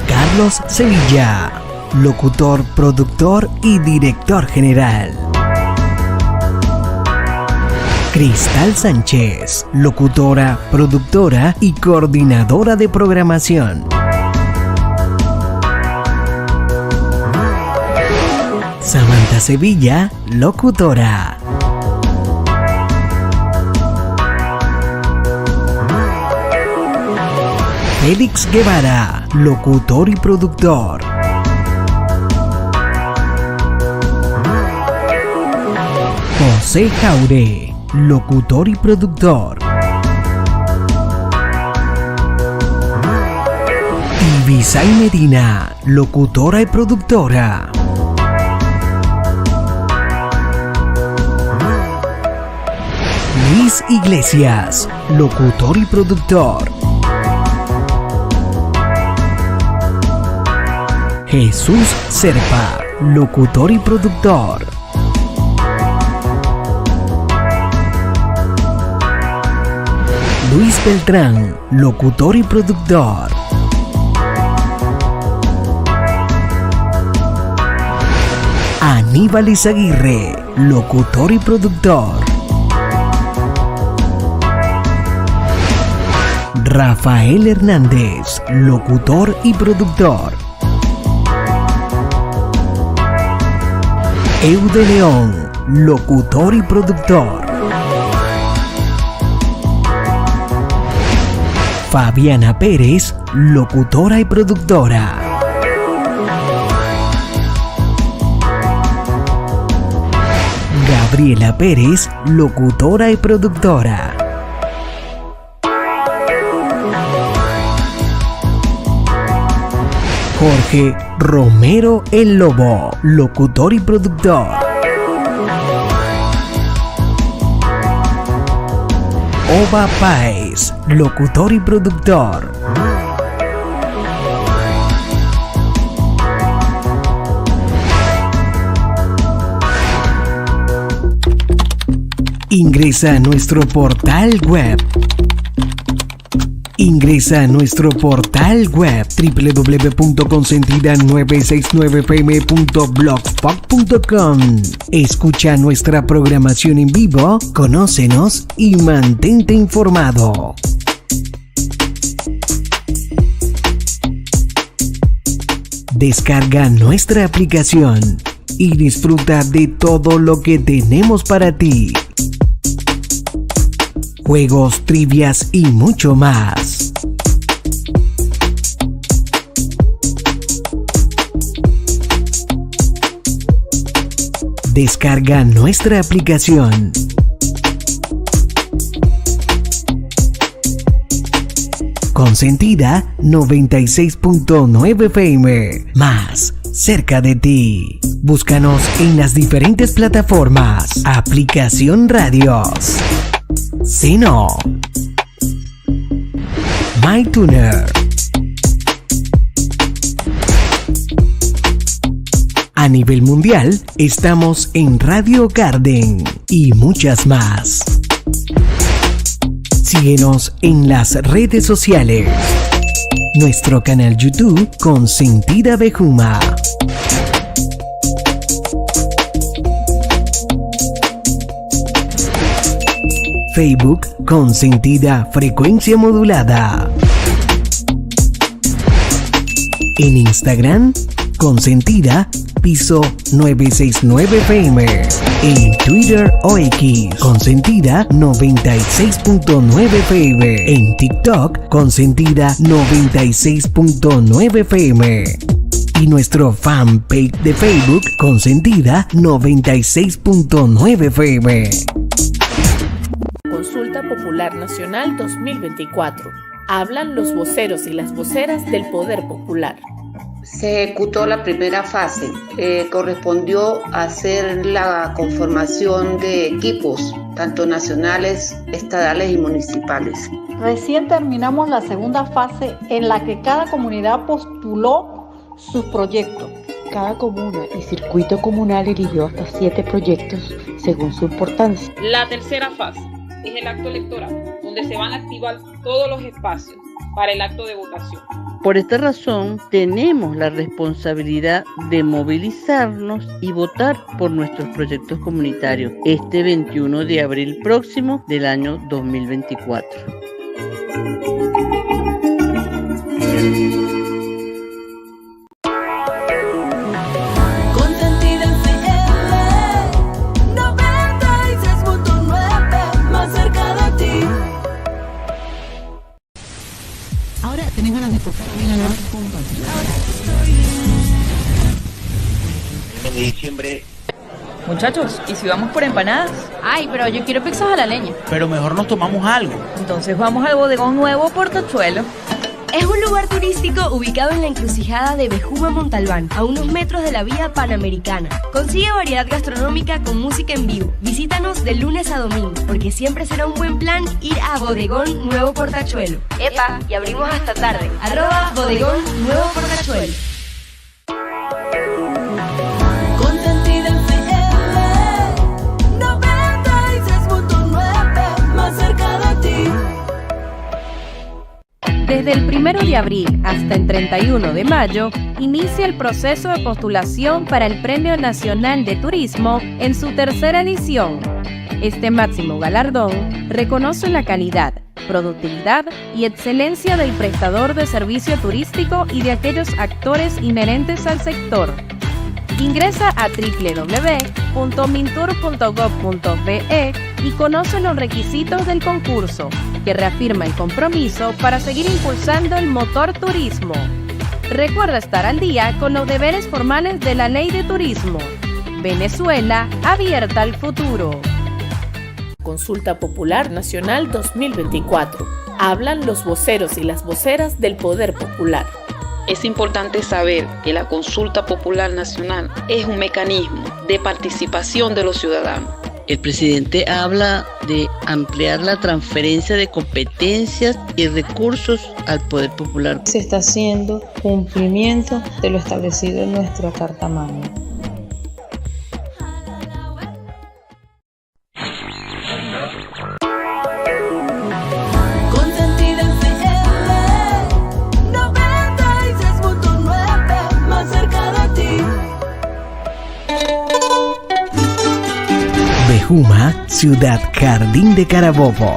Carlos Sevilla, locutor, productor y director general. Cristal Sánchez, locutora, productora y coordinadora de programación. Samantha Sevilla, locutora. Félix Guevara, locutor y productor. José Jaure, locutor y productor. Ibisay Medina, locutora y productora. Luis Iglesias, locutor y productor. Jesús Serpa, locutor y productor. Luis Beltrán, locutor y productor. Aníbal Izaguirre, locutor y productor. Rafael Hernández, locutor y productor. Eude León, locutor y productor. Fabiana Pérez, locutora y productora. Gabriela Pérez, locutora y productora. Jorge Romero el Lobo, locutor y productor. Oba Páez, locutor y productor. Ingresa a nuestro portal web. Ingresa a nuestro portal web www.consentida969fm.blogspot.com. Escucha nuestra programación en vivo, conócenos y mantente informado. Descarga nuestra aplicación y disfruta de todo lo que tenemos para ti. Juegos, trivias y mucho más. Descarga nuestra aplicación. Consentida 96.9 FM. Más cerca de ti. Búscanos en las diferentes plataformas. Aplicación Radios. Seno, MyTuner, a nivel mundial estamos en Radio Garden y muchas más. Síguenos en las redes sociales. Nuestro canal YouTube Consentida Bejuma. Facebook Consentida Frecuencia Modulada. En Instagram Consentida Piso 969 FM. En Twitter o X Consentida 96.9 FM. En TikTok Consentida 96.9 FM. Y nuestro fanpage de Facebook Consentida 96.9 FM. Consulta Popular Nacional 2024. Hablan los voceros y las voceras del Poder Popular. Se ejecutó la primera fase. Correspondió hacer la conformación de equipos, tanto nacionales, estadales y municipales. Recién terminamos la segunda fase en la que cada comunidad postuló sus proyectos. Cada comuna y circuito comunal eligió hasta 7 proyectos según su importancia. La tercera fase es el acto electoral, donde se van a activar todos los espacios para el acto de votación. Por esta razón, tenemos la responsabilidad de movilizarnos y votar por nuestros proyectos comunitarios este 21 de abril próximo del año 2024. Consentida FM 96.9, más cerca de ti. Ahora tenés ganas de escuchar bien a la de diciembre. Muchachos, ¿y si vamos por empanadas? Ay, pero yo quiero pizzas a la leña. Pero mejor nos tomamos algo. Entonces vamos al Bodegón Nuevo Portachuelo. Es un lugar turístico ubicado en la encrucijada de Bejuma Montalbán, a unos metros de la vía Panamericana. Consigue variedad gastronómica con música en vivo. Visítanos de lunes a domingo, porque siempre será un buen plan ir a Bodegón Nuevo Portachuelo. ¡Epa! Y abrimos hasta tarde. @Bodegón Nuevo Portachuelo. Consentida FM 96.9, más cerca de ti. Desde el 1 de abril hasta el 31 de mayo, inicia el proceso de postulación para el Premio Nacional de Turismo en su tercera edición. Este máximo galardón reconoce la calidad, productividad y excelencia del prestador de servicio turístico y de aquellos actores inherentes al sector. Ingresa a www.mintur.gov.be y conoce los requisitos del concurso, que reafirma el compromiso para seguir impulsando el motor turismo. Recuerda estar al día con los deberes formales de la Ley de Turismo. Venezuela, abierta al futuro. Consulta Popular Nacional 2024. Hablan los voceros y las voceras del Poder Popular. Es importante saber que la Consulta Popular Nacional es un mecanismo de participación de los ciudadanos. El presidente habla de ampliar la transferencia de competencias y recursos al Poder Popular. Se está haciendo cumplimiento de lo establecido en nuestra Carta Magna. Consentida FM 96.9, más cerca de ti. Bejuma, Ciudad Jardín de Carabobo.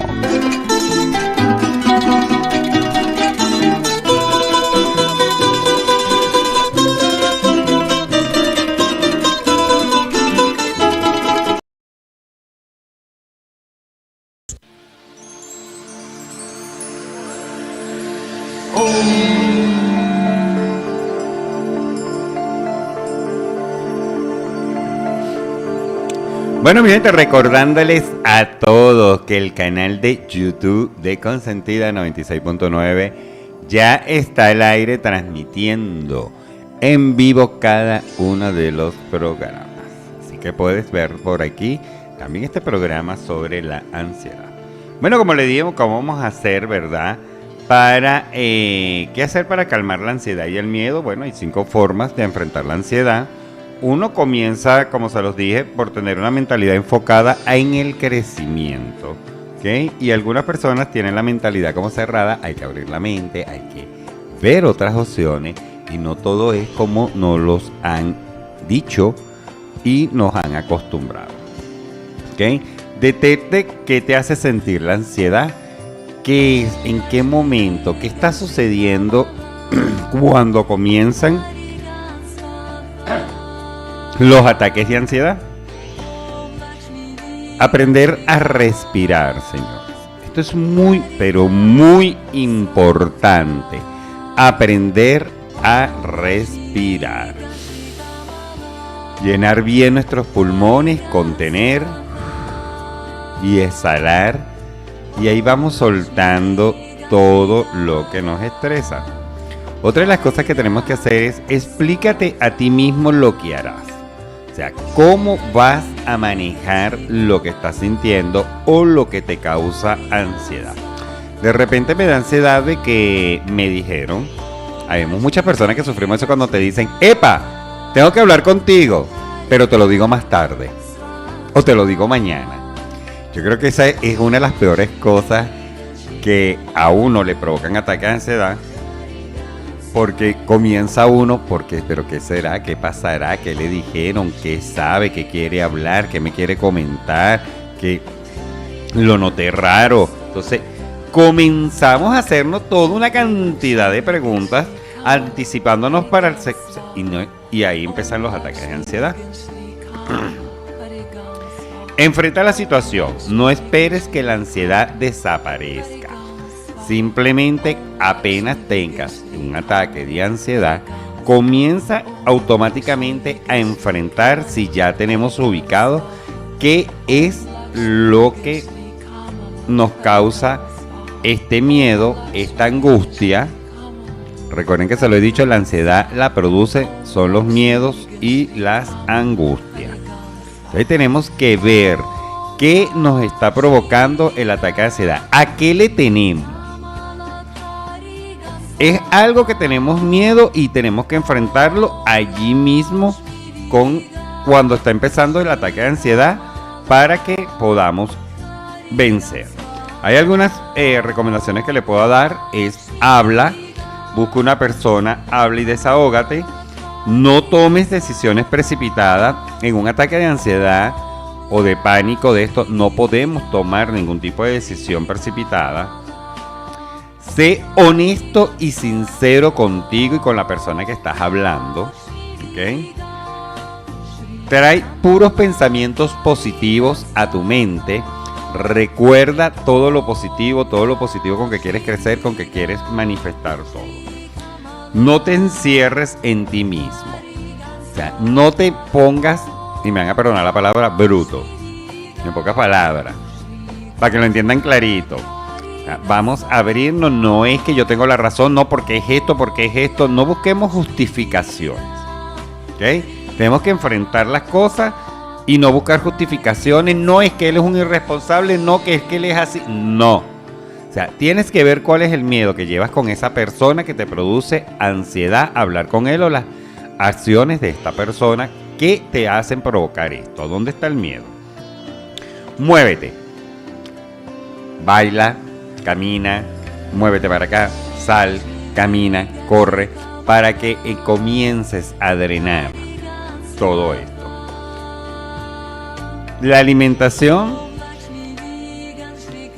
Bueno, mi gente, recordándoles a todos que el canal de YouTube de Consentida 96.9 ya está al aire transmitiendo en vivo cada uno de los programas. Así que puedes ver por aquí también este programa sobre la ansiedad. Bueno, como le digo, ¿cómo vamos a hacer, verdad? ¿Qué hacer para calmar la ansiedad y el miedo? Bueno, hay 5 formas de enfrentar la ansiedad. Uno comienza, como se los dije, por tener una mentalidad enfocada en el crecimiento, ¿ok? Y algunas personas tienen la mentalidad como cerrada, hay que abrir la mente, hay que ver otras opciones y no todo es como nos los han dicho y nos han acostumbrado, ¿ok? Detecte qué te hace sentir la ansiedad, qué es, en qué momento, qué está sucediendo cuando comienzan los ataques de ansiedad. Aprender a respirar, señores. Esto es muy, pero muy importante. Aprender a respirar. Llenar bien nuestros pulmones, contener y exhalar. Y ahí vamos soltando todo lo que nos estresa. Otra de las cosas que tenemos que hacer es explícate a ti mismo lo que harás. O sea, cómo vas a manejar lo que estás sintiendo o lo que te causa ansiedad. De repente me da ansiedad de que me dijeron, hay muchas personas que sufrimos eso cuando te dicen, ¡epa! Tengo que hablar contigo, pero te lo digo más tarde. O te lo digo mañana. Yo creo que esa es una de las peores cosas que a uno le provocan ataques de ansiedad. Porque comienza uno, pero ¿qué será? ¿Qué pasará? ¿Qué le dijeron? ¿Qué sabe? ¿Qué quiere hablar? ¿Qué me quiere comentar? ¿Qué lo noté raro? Entonces, comenzamos a hacernos toda una cantidad de preguntas, anticipándonos para el sexo. Y ahí empiezan los ataques de ansiedad. Enfrenta la situación. No esperes que la ansiedad desaparezca. Simplemente apenas tengas un ataque de ansiedad, comienza automáticamente a enfrentar, si ya tenemos ubicado qué es lo que nos causa este miedo, esta angustia. Recuerden que se lo he dicho, la ansiedad la produce, son los miedos y las angustias. Entonces tenemos que ver qué nos está provocando el ataque de ansiedad. ¿A qué le tenemos? Es algo que tenemos miedo y tenemos que enfrentarlo allí mismo cuando está empezando el ataque de ansiedad para que podamos vencer. Hay algunas recomendaciones que le puedo dar. Busca una persona, habla y desahógate. No tomes decisiones precipitadas. En un ataque de ansiedad o de pánico de esto, no podemos tomar ningún tipo de decisión precipitada. Sé honesto y sincero contigo y con la persona que estás hablando. ¿Ok? Trae puros pensamientos positivos a tu mente. Recuerda todo lo positivo con que quieres crecer, con que quieres manifestar todo. No te encierres en ti mismo. O sea, no te pongas, y me van a perdonar la palabra, bruto. En pocas palabras. Para que lo entiendan clarito. Vamos a abrirnos, no es que yo tengo la razón, no porque es esto, no busquemos justificaciones. ¿Ok? Tenemos que enfrentar las cosas y no buscar justificaciones. No es que él es un irresponsable, no que es que él es así, no. O sea, tienes que ver cuál es el miedo que llevas con esa persona que te produce ansiedad, hablar con él o las acciones de esta persona que te hacen provocar esto. ¿Dónde está el miedo? Muévete. Baila. Camina, muévete para acá, sal, camina, corre, para que comiences a drenar todo esto. La alimentación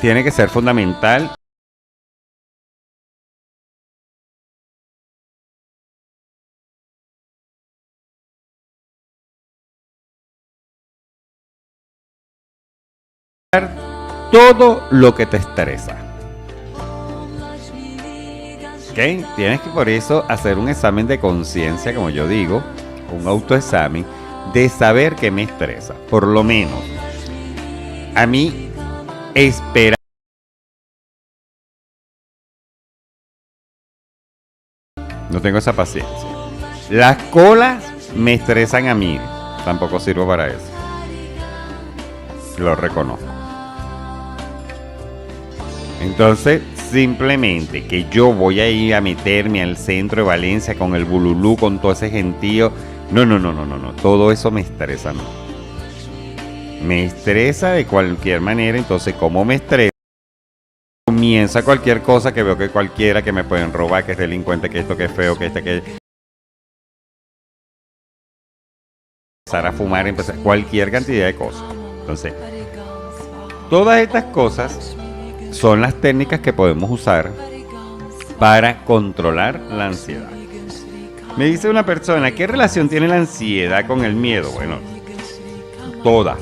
tiene que ser fundamental. Todo lo que te estresa. ¿Okay? Tienes que por eso hacer un examen de conciencia, como yo digo, un autoexamen de saber qué me estresa. Por lo menos, a mí, esperar. No tengo esa paciencia. Las colas me estresan a mí. Tampoco sirvo para eso. Lo reconozco. Entonces, simplemente que yo voy a ir a meterme al centro de Valencia con el bululú, con todo ese gentío. No. Todo eso me estresa a mí. Me estresa de cualquier manera. Entonces, ¿cómo me estresa? Comienza cualquier cosa que veo que cualquiera, que me pueden robar, que es delincuente, que esto, que es feo, que que... Empezar a fumar, empezar cualquier cantidad de cosas. Entonces, todas estas cosas son las técnicas que podemos usar para controlar la ansiedad. Me dice una persona, ¿qué relación tiene la ansiedad con el miedo? Bueno, todas.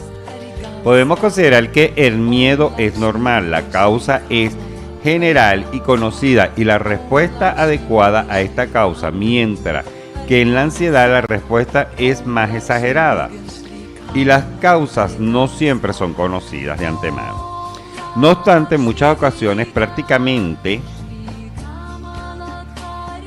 Podemos considerar que el miedo es normal, la causa es general y conocida y la respuesta adecuada a esta causa, mientras que en la ansiedad la respuesta es más exagerada y las causas no siempre son conocidas de antemano. No obstante, en muchas ocasiones prácticamente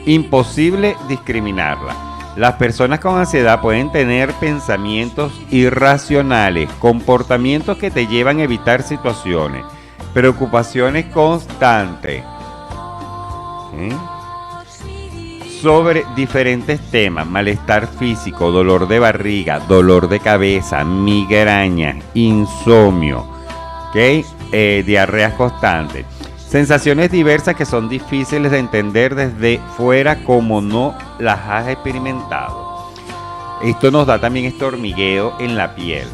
imposible discriminarla. Las personas con ansiedad pueden tener pensamientos irracionales, comportamientos que te llevan a evitar situaciones, preocupaciones constantes sobre diferentes temas, malestar físico, dolor de barriga, dolor de cabeza, migraña, insomnio, diarreas constantes, Sensaciones diversas que son difíciles de entender desde fuera como no las has experimentado. Esto nos da también este hormigueo en la piel.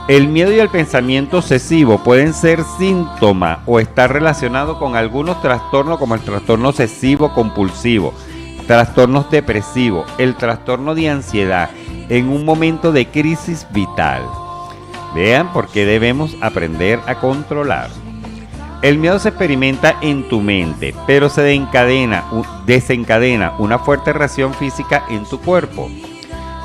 El miedo y el pensamiento obsesivo pueden ser síntoma o estar relacionados con algunos trastornos como el trastorno obsesivo compulsivo, trastornos depresivos, el trastorno de ansiedad en un momento de crisis vital. Vean por qué debemos aprender a controlar. El miedo se experimenta en tu mente, pero se desencadena una fuerte reacción física en tu cuerpo.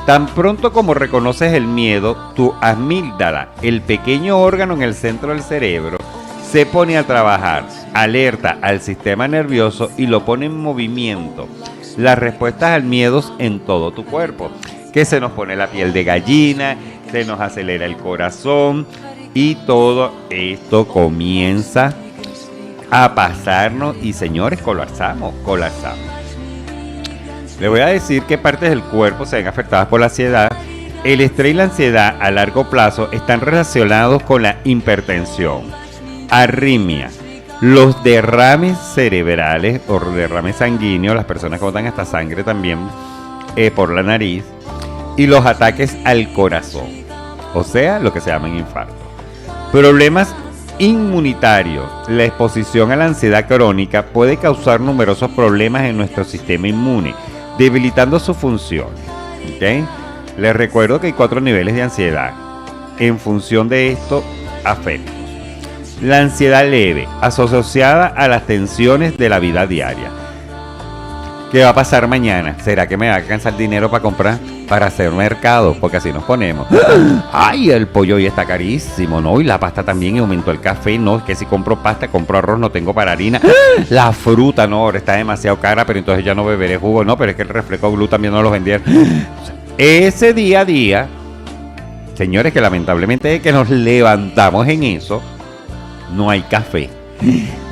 Tan pronto como reconoces el miedo, tu amígdala, el pequeño órgano en el centro del cerebro, se pone a trabajar, alerta al sistema nervioso y lo pone en movimiento. Las respuestas al miedo en todo tu cuerpo, que se nos pone la piel de gallina, se nos acelera el corazón y todo esto comienza a pasarnos y señores, colapsamos. Le voy a decir qué partes del cuerpo se ven afectadas por la ansiedad. El estrés y la ansiedad a largo plazo están relacionados con la hipertensión, arritmia, los derrames cerebrales o derrames sanguíneos, las personas que botan hasta sangre también por la nariz, y los ataques al corazón, o sea, lo que se llaman infartos. Problemas inmunitarios. La exposición a la ansiedad crónica puede causar numerosos problemas en nuestro sistema inmune, debilitando su función. ¿Okay? Les recuerdo que hay 4 niveles de ansiedad en función de estos afectos. La ansiedad leve, asociada a las tensiones de la vida diaria. ¿Qué va a pasar mañana? ¿Será que me va a alcanzar dinero para comprar? Para hacer mercado, porque así nos ponemos. ¡Ay, el pollo hoy está carísimo! ¿No? Y la pasta también, y aumentó el café. No, es que si compro pasta, compro arroz, no tengo para harina. La fruta, no, ahora está demasiado cara, pero entonces ya no beberé jugo. No, pero es que el refresco Blue también no lo vendieron. Ese día a día, señores, que lamentablemente es que nos levantamos en eso, no hay café,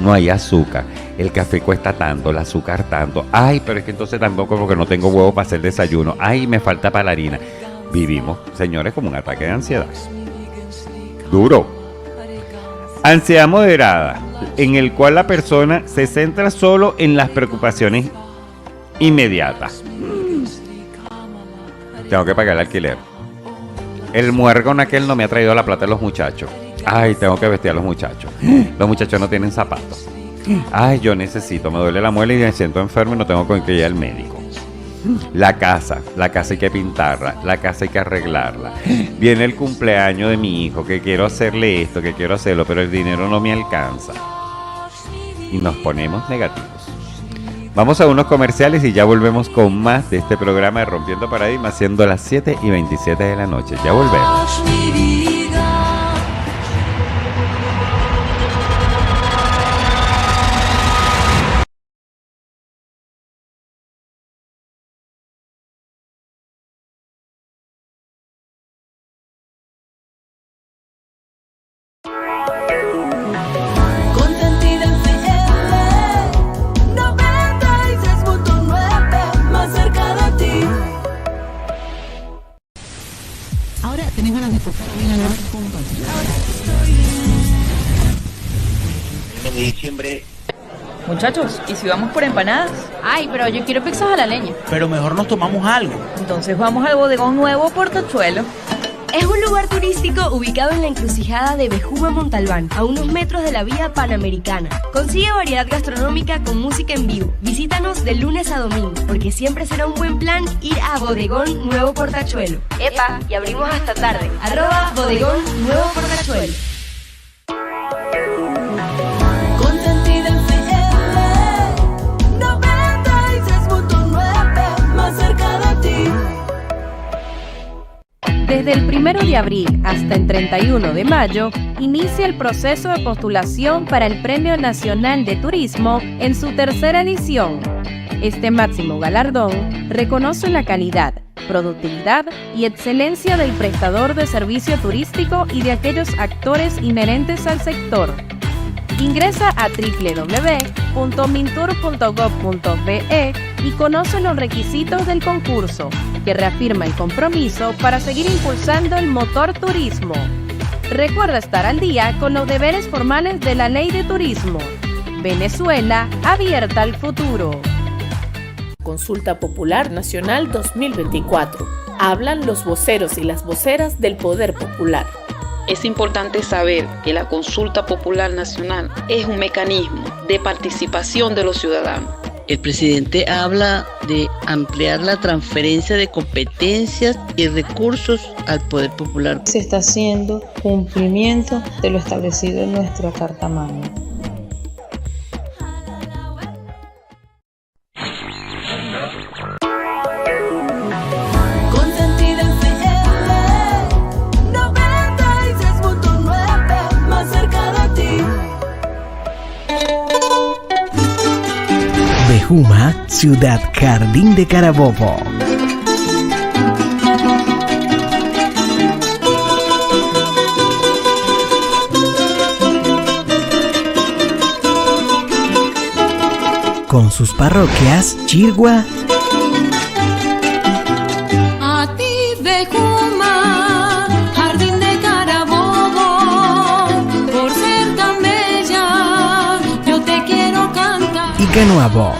no hay azúcar. El café cuesta tanto, el azúcar tanto. Ay, pero es que entonces tampoco porque no tengo huevo para hacer desayuno. Ay, me falta para la harina. Vivimos, señores, como un ataque de ansiedad. Duro. Ansiedad moderada, en el cual la persona se centra solo en las preocupaciones inmediatas. Tengo que pagar el alquiler. El muergón aquel no me ha traído la plata de los muchachos. Ay, tengo que vestir a los muchachos. Los muchachos no tienen zapatos. Ay, yo necesito, me duele la muela y me siento enfermo y no tengo con qué ir al médico. La casa hay que pintarla, la casa hay que arreglarla. Viene el cumpleaños de mi hijo, que quiero hacerle esto, que quiero hacerlo, pero el dinero no me alcanza. Y nos ponemos negativos. Vamos a unos comerciales y ya volvemos con más de este programa de Rompiendo Paradigmas, siendo las 7:27 de la noche. Ya volvemos. De diciembre. Muchachos, ¿y si vamos por empanadas? Ay, pero yo quiero pizzas a la leña. Pero mejor nos tomamos algo. Entonces vamos al Bodegón Nuevo Portachuelo. Es un lugar turístico ubicado en la encrucijada de Bejuma Montalbán, a unos metros de la vía Panamericana. Consigue variedad gastronómica con música en vivo. Visítanos de lunes a domingo, porque siempre será un buen plan ir a Bodegón Nuevo Portachuelo. ¡Epa! Y abrimos hasta tarde. @Bodegón Nuevo Portachuelo. Consentida FM 96.9, más cerca de ti. Desde el 1 de abril hasta el 31 de mayo, inicia el proceso de postulación para el Premio Nacional de Turismo en su tercera edición. Este máximo galardón reconoce la calidad, productividad y excelencia del prestador de servicio turístico y de aquellos actores inherentes al sector. Ingresa a www.mintour.gov.be y conoce los requisitos del concurso, que reafirma el compromiso para seguir impulsando el motor turismo. Recuerda estar al día con los deberes formales de la Ley de Turismo. Venezuela abierta al futuro. Consulta Popular Nacional 2024. Hablan los voceros y las voceras del Poder Popular. Es importante saber que la Consulta Popular Nacional es un mecanismo de participación de los ciudadanos. El presidente habla de ampliar la transferencia de competencias y recursos al Poder Popular. Se está haciendo cumplimiento de lo establecido en nuestra Carta Magna. Consentida FM 96.9, más cerca de ti. Bejuma, Ciudad Jardín de Carabobo. Con sus parroquias Chirgua, A ti, Bejuma, Jardín de Carabobo, por ser tan bella, yo te quiero cantar. y Canoabo.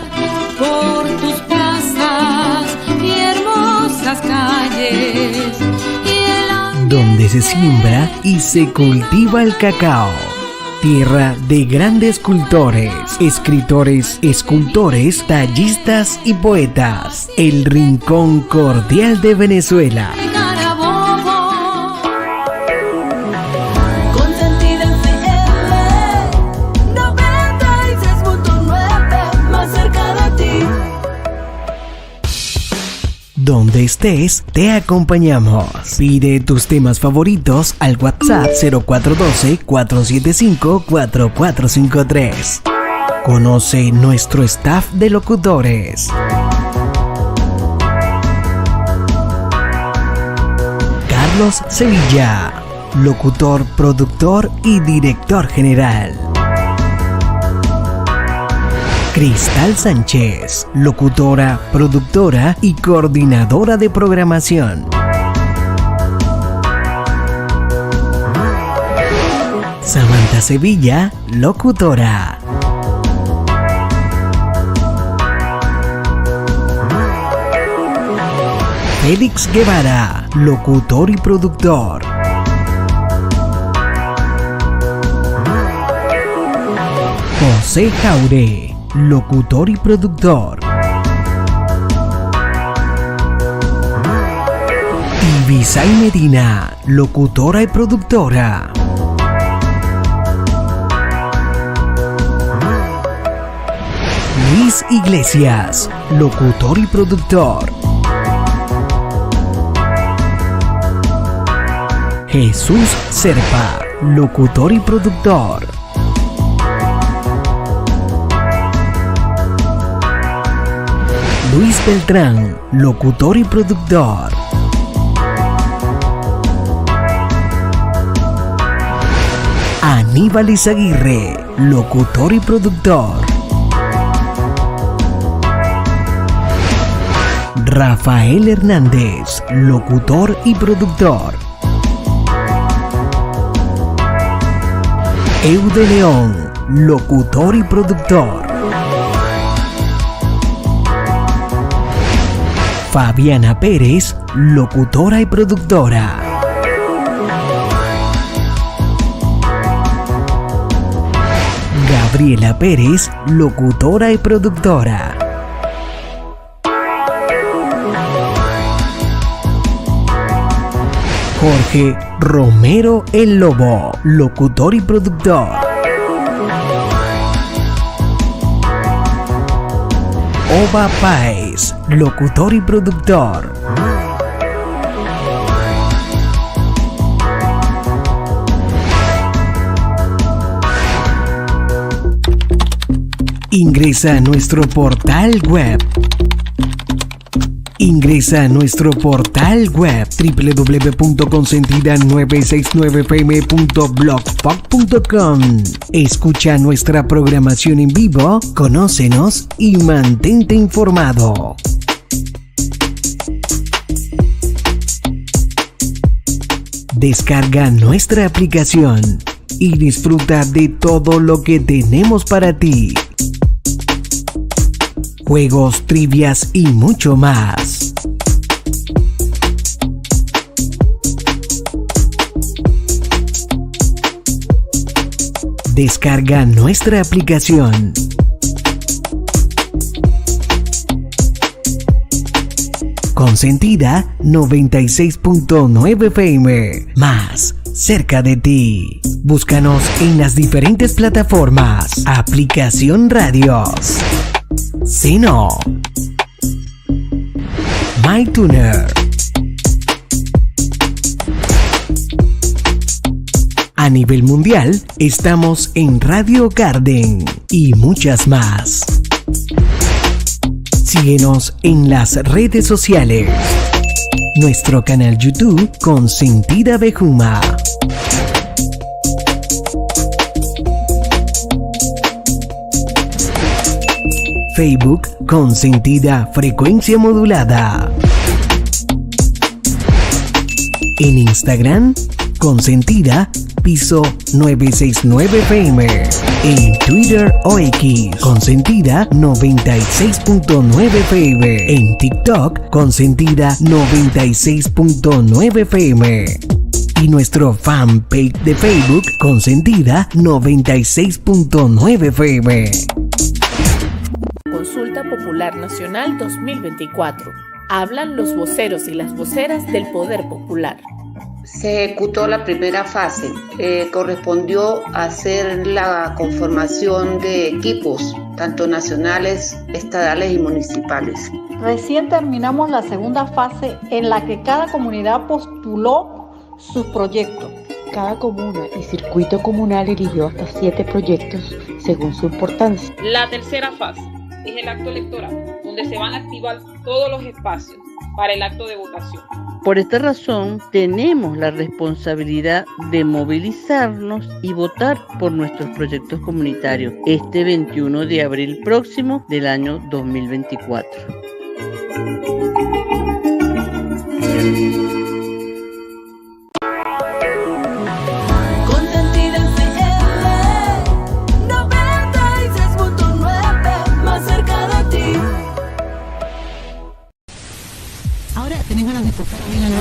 Por tus plazas y hermosas calles, Donde se siembra y se cultiva el cacao. Tierra de grandes cultores, escritores, escultores, tallistas y poetas. El rincón cordial de Venezuela. Consentida FM 96.9, más cerca de ti. Donde estés, te acompañamos. Pide tus temas favoritos al WhatsApp 0412-475-4453. Conoce nuestro staff de locutores. Carlos Sevilla, locutor, productor y director general. Cristal Sánchez, locutora, productora y coordinadora de programación. Samantha Sevilla, locutora. Félix Guevara, locutor y productor. José Jaure, locutor y productor. Ibisay Medina, locutora y productora. Luis Iglesias, locutor y productor. Jesús Serpa, locutor y productor. Luis Beltrán, locutor y productor. Aníbal Izaguirre, locutor y productor. Rafael Hernández, locutor y productor. Eude León, locutor y productor. Fabiana Pérez, locutora y productora. Gabriela Pérez, locutora y productora. Jorge Romero el Lobo, locutor y productor. Ova Páez, locutor y productor. Ingresa a nuestro portal web. Ingresa a nuestro portal web www.consentida969fm.blogspot.com. Escucha nuestra programación en vivo, conócenos y mantente informado. Descarga nuestra aplicación y disfruta de todo lo que tenemos para ti. Juegos, trivias y mucho más. Descarga nuestra aplicación. Consentida 96.9 FM. Más cerca de ti. Búscanos en las diferentes plataformas. Aplicación Radios. Seno. MyTuner. A nivel mundial, estamos en Radio Garden y muchas más. Síguenos en las redes sociales. Nuestro canal YouTube Consentida Bejuma. Facebook Consentida Frecuencia Modulada. En Instagram Consentida Piso 969 FM. En Twitter o X Consentida 96.9 FM. En TikTok Consentida 96.9 FM. Y nuestro fanpage de Facebook Consentida 96.9 FM. Consulta Popular Nacional 2024. Hablan los voceros y las voceras del Poder Popular. Se ejecutó la primera fase. Correspondió hacer la conformación de equipos, tanto nacionales, estadales y municipales. Recién terminamos la segunda fase en la que cada comunidad postuló sus proyectos. Cada comuna y circuito comunal eligió hasta 7 proyectos según su importancia. La tercera fase es el acto electoral, donde se van a activar todos los espacios para el acto de votación. Por esta razón, tenemos la responsabilidad de movilizarnos y votar por nuestros proyectos comunitarios este 21 de abril próximo del año 2024. Consentida FM 96.9, más cerca de ti. Ahora tenés ganas de tocar bien a la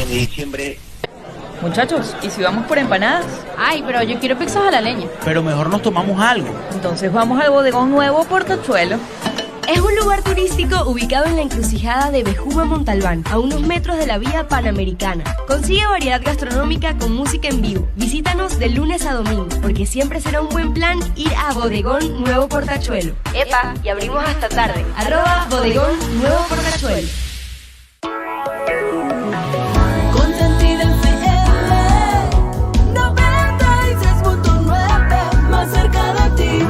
En diciembre. Muchachos, ¿y si vamos por empanadas? Ay, pero yo quiero pizzas a la leña. Pero mejor nos tomamos algo. Entonces vamos al bodegón nuevo Portachuelo. Es un lugar turístico ubicado en la encrucijada de Bejuma Montalbán, a unos metros de la vía Panamericana. Consigue variedad gastronómica con música en vivo. Visítanos de lunes a domingo, porque siempre será un buen plan ir a Bodegón Nuevo Portachuelo. ¡Epa! Y abrimos hasta tarde. @Bodegón Nuevo Portachuelo. Consentida FM 96.9, más cerca de ti.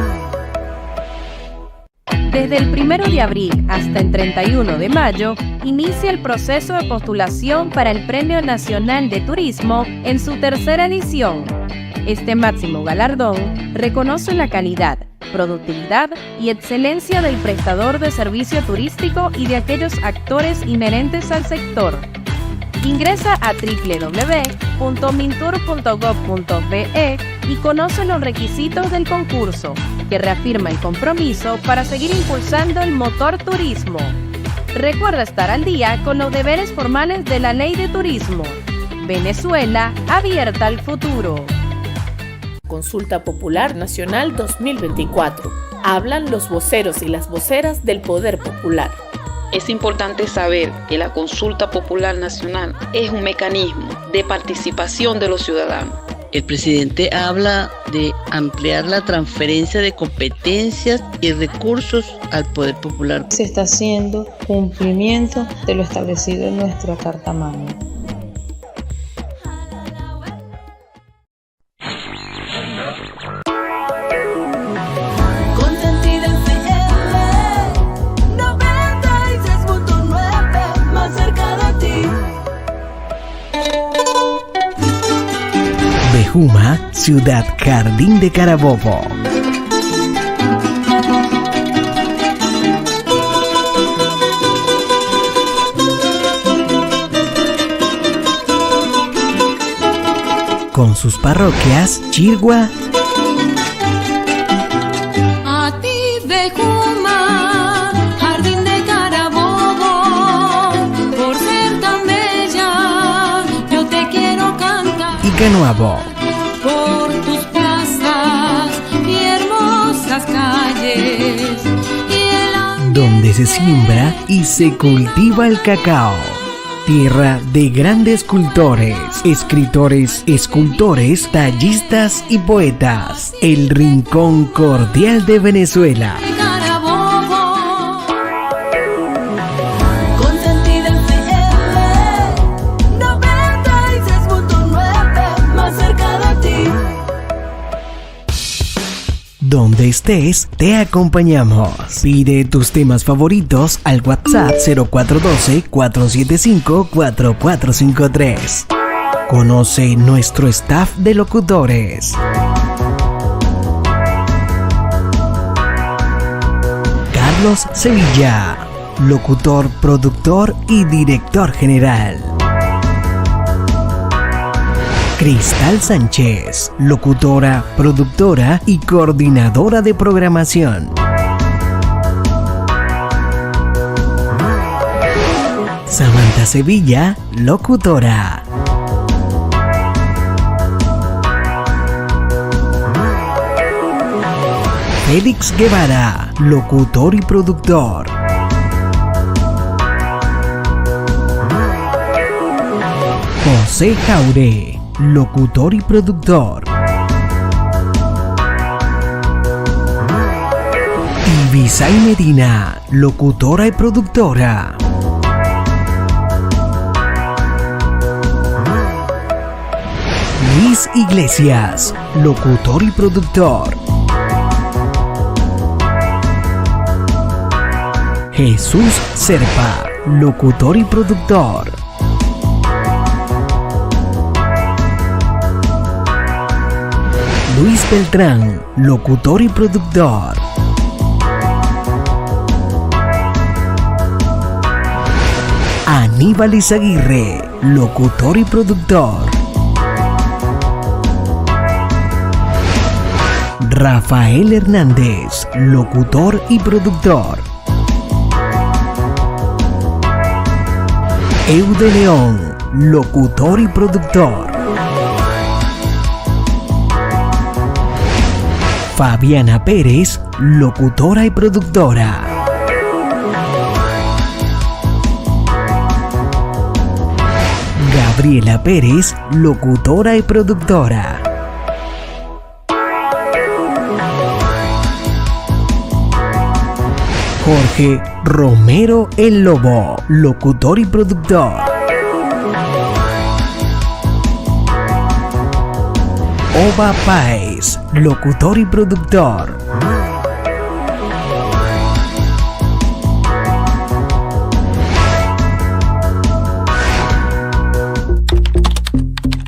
Desde el 1 de abril hasta el 31 de mayo, inicia el proceso de postulación para el Premio Nacional de Turismo en su tercera edición. Este máximo galardón reconoce la calidad, productividad y excelencia del prestador de servicio turístico y de aquellos actores inherentes al sector. Ingresa a www.mintur.gov.be y conoce los requisitos del concurso, que reafirma el compromiso para seguir impulsando el motor turismo. Recuerda estar al día con los deberes formales de la Ley de Turismo. Venezuela abierta al futuro. Consulta Popular Nacional 2024. Hablan los voceros y las voceras del Poder Popular. Es importante saber que la Consulta Popular Nacional es un mecanismo de participación de los ciudadanos. El presidente habla de ampliar la transferencia de competencias y recursos al Poder Popular. Se está haciendo cumplimiento de lo establecido en nuestra Carta Magna. Consentida FM 96.9, más cerca de ti. Bejuma, Ciudad Jardín de Carabobo. con sus parroquias Chirgua, A ti Vejuma, jardín de Carabobo, por ser tan bella, yo te quiero cantar. y Canuabo. Por tus plazas y hermosas calles, Donde se siembra y se cultiva el cacao. Tierra de grandes cultores, escritores, escultores, tallistas y poetas. El rincón cordial de Venezuela. Consentida en CL 96.9, más cerca de ti. Donde estés, te acompañamos. Pide tus temas favoritos al WhatsApp 0412-475-4453. Conoce nuestro staff de locutores. Carlos Sevilla, locutor, productor y director general. Cristal Sánchez, locutora, productora y coordinadora de programación. Samantha Sevilla, locutora. Félix Guevara, locutor y productor. José Jaure, locutor y productor. Ibisay Medina, locutora y productora. Luis Iglesias, locutor y productor. Jesús Serpa, locutor y productor. Luis Beltrán, locutor y productor. Aníbal Izaguirre, locutor y productor. Rafael Hernández, locutor y productor. Eude León, locutor y productor. Fabiana Pérez, locutora y productora. Gabriela Pérez, locutora y productora. Jorge Romero el Lobo, locutor y productor. Ova Páez, locutor y productor.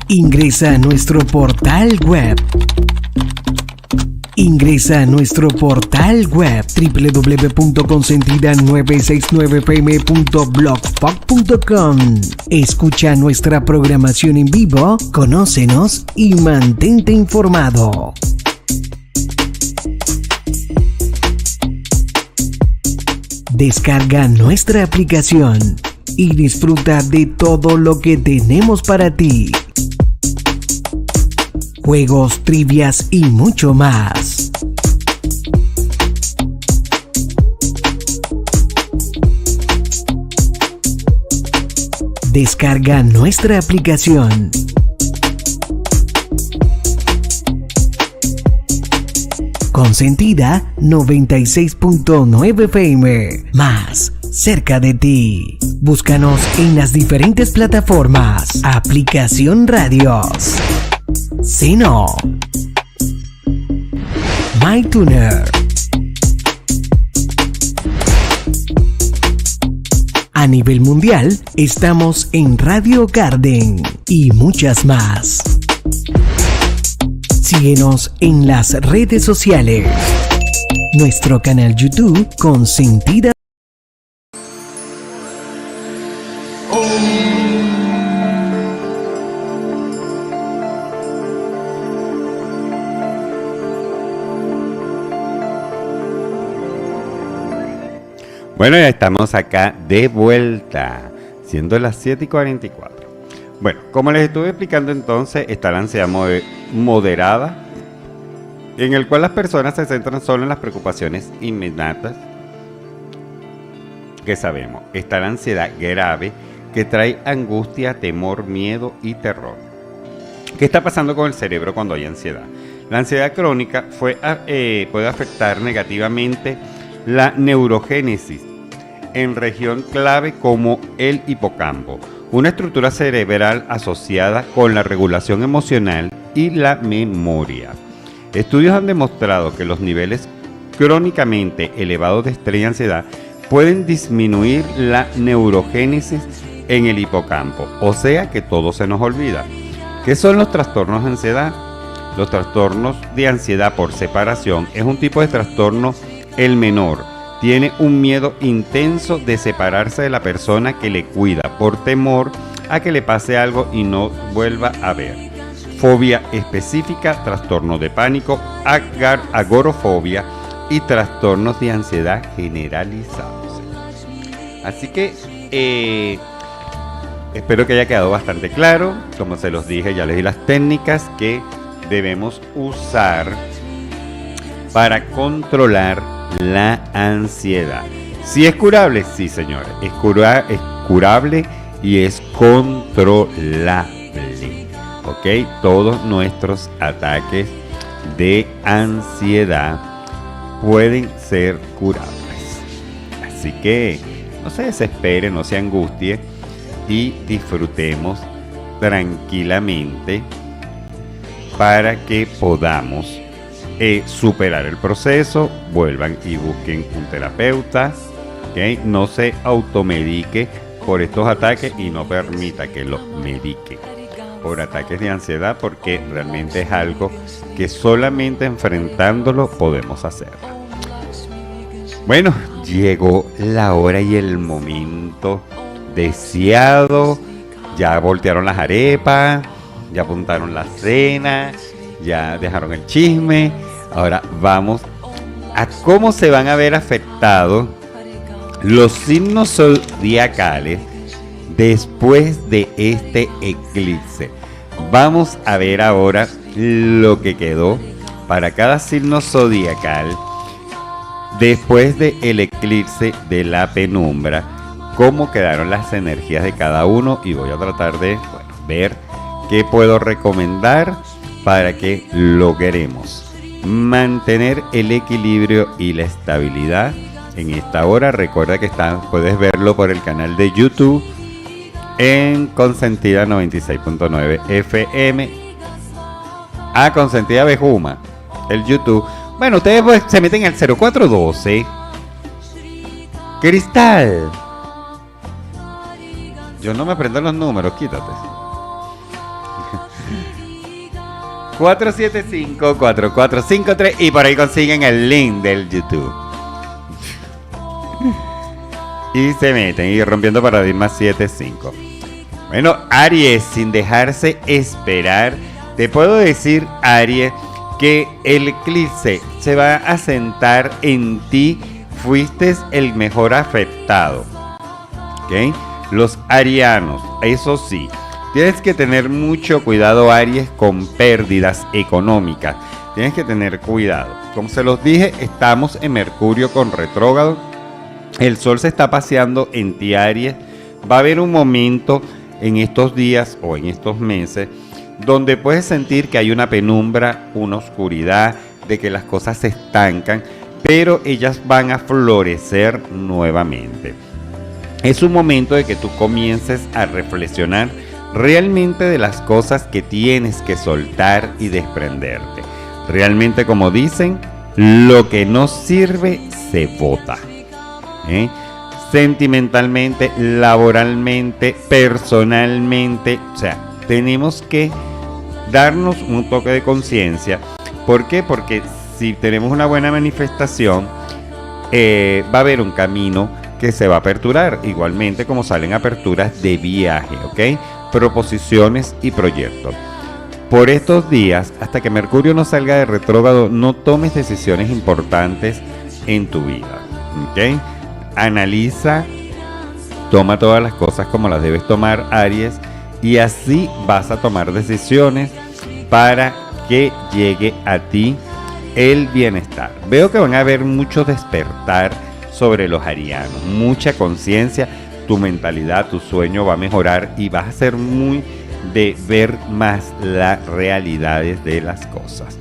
Ingresa a nuestro portal web. Ingresa a nuestro portal web www.consentida969fm.blogspot.com. Escucha nuestra programación en vivo, conócenos y mantente informado. Descarga nuestra aplicación y disfruta de todo lo que tenemos para ti. Juegos, trivias y mucho más. Descarga nuestra aplicación. Consentida 96.9 FM, más cerca de ti. Búscanos en las diferentes plataformas. Aplicación Radios, Seno, MyTuner. A nivel mundial, estamos en Radio Garden y muchas más. Síguenos en las redes sociales. Nuestro canal YouTube Consentida. Bueno, ya estamos acá de vuelta, siendo las 7:44. Bueno, como les estuve explicando entonces, está la ansiedad moderada, en el cual las personas se centran solo en las preocupaciones inmediatas que sabemos. Está la ansiedad grave, que trae angustia, temor, miedo y terror. ¿Qué está pasando con el cerebro cuando hay ansiedad? La ansiedad crónica puede afectar negativamente la neurogénesis en región clave como el hipocampo, una estructura cerebral asociada con la regulación emocional y la memoria. Estudios han demostrado que los niveles crónicamente elevados de estrés y ansiedad pueden disminuir la neurogénesis en el hipocampo, o sea que todo se nos olvida. ¿Qué son los trastornos de ansiedad? Los trastornos de ansiedad por separación es un tipo de trastorno el menor. Tiene un miedo intenso de separarse de la persona que le cuida por temor a que le pase algo y no vuelva a ver. Fobia específica, trastorno de pánico, agorafobia y trastornos de ansiedad generalizados. Así que espero que haya quedado bastante claro. Como se los dije, ya les di las técnicas que debemos usar para controlar la ansiedad. Si es curable, sí, señores, es curable y es controlable. ¿Ok? Todos nuestros ataques de ansiedad pueden ser curables. Así que no se desespere, no se angustie y disfrutemos tranquilamente para que podamos superar el proceso. Vuelvan y busquen un terapeuta, ¿okay? No se automedique por estos ataques y no permita que lo medique por ataques de ansiedad, porque realmente es algo que solamente enfrentándolo podemos hacer. Bueno, llegó la hora y el momento deseado. Ya voltearon las arepas, ya apuntaron la cena, ya dejaron el chisme. Ahora vamos a cómo se van a ver afectados los signos zodiacales después de este eclipse. Vamos a ver ahora lo que quedó para cada signo zodiacal después del eclipse de la penumbra, cómo quedaron las energías de cada uno, y voy a tratar de ver qué puedo recomendar para que logremos mantener el equilibrio y la estabilidad en esta hora. Recuerda que puedes verlo por el canal de YouTube en Consentida 96.9 FM. Consentida Bejuma, el YouTube. Bueno, ustedes pues se meten al 0412 Cristal. Yo no me aprendo los números, quítate. 475-4453 y por ahí consiguen el link del YouTube. Y se meten y rompiendo paradigmas 75. Bueno, Aries, sin dejarse esperar, te puedo decir, Aries, que el eclipse se va a sentar en ti. Fuiste el mejor afectado. ¿Ok? Los arianos, eso sí, tienes que tener mucho cuidado, Aries, con pérdidas económicas. Tienes que tener cuidado. Como se los dije, estamos en Mercurio con retrógrado. El sol se está paseando en ti, Aries. Va a haber un momento en estos días o en estos meses donde puedes sentir que hay una penumbra, una oscuridad, de que las cosas se estancan, pero ellas van a florecer nuevamente. Es un momento de que tú comiences a reflexionar realmente de las cosas que tienes que soltar y desprenderte. Realmente, como dicen, lo que no sirve se bota. Sentimentalmente, laboralmente, personalmente, o sea, tenemos que darnos un toque de conciencia. ¿Por qué? Porque si tenemos una buena manifestación, va a haber un camino que se va a aperturar, igualmente como salen aperturas de viaje, ¿ok? Proposiciones y proyectos. Por estos días, hasta que Mercurio no salga de retrógrado, no tomes decisiones importantes en tu vida, ¿ok? analiza, toma todas las cosas como las debes tomar, Aries, y así vas a tomar decisiones para que llegue a ti el bienestar. Veo que van a haber mucho despertar sobre los arianos, mucha conciencia, tu mentalidad, tu sueño va a mejorar y vas a ser muy de ver más las realidades de las cosas.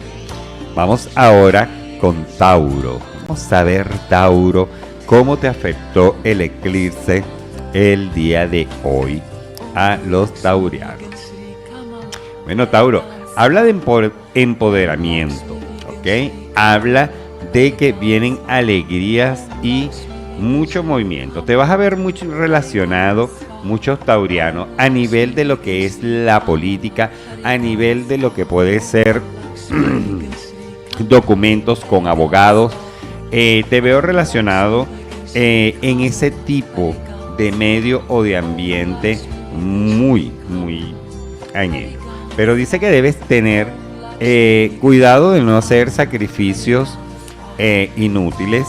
Vamos ahora con Tauro. Vamos a ver, Tauro, cómo te afectó el eclipse el día de hoy a los taurianos. Bueno, Tauro, habla de empoderamiento, ¿ok? Habla de que vienen alegrías y mucho movimiento. Te vas a ver mucho relacionado, muchos taurianos, a nivel de lo que es la política, a nivel de lo que puede ser documentos con abogados. Te veo relacionado en ese tipo de medio o de ambiente muy en ello. Pero dice que debes tener cuidado de no hacer sacrificios inútiles,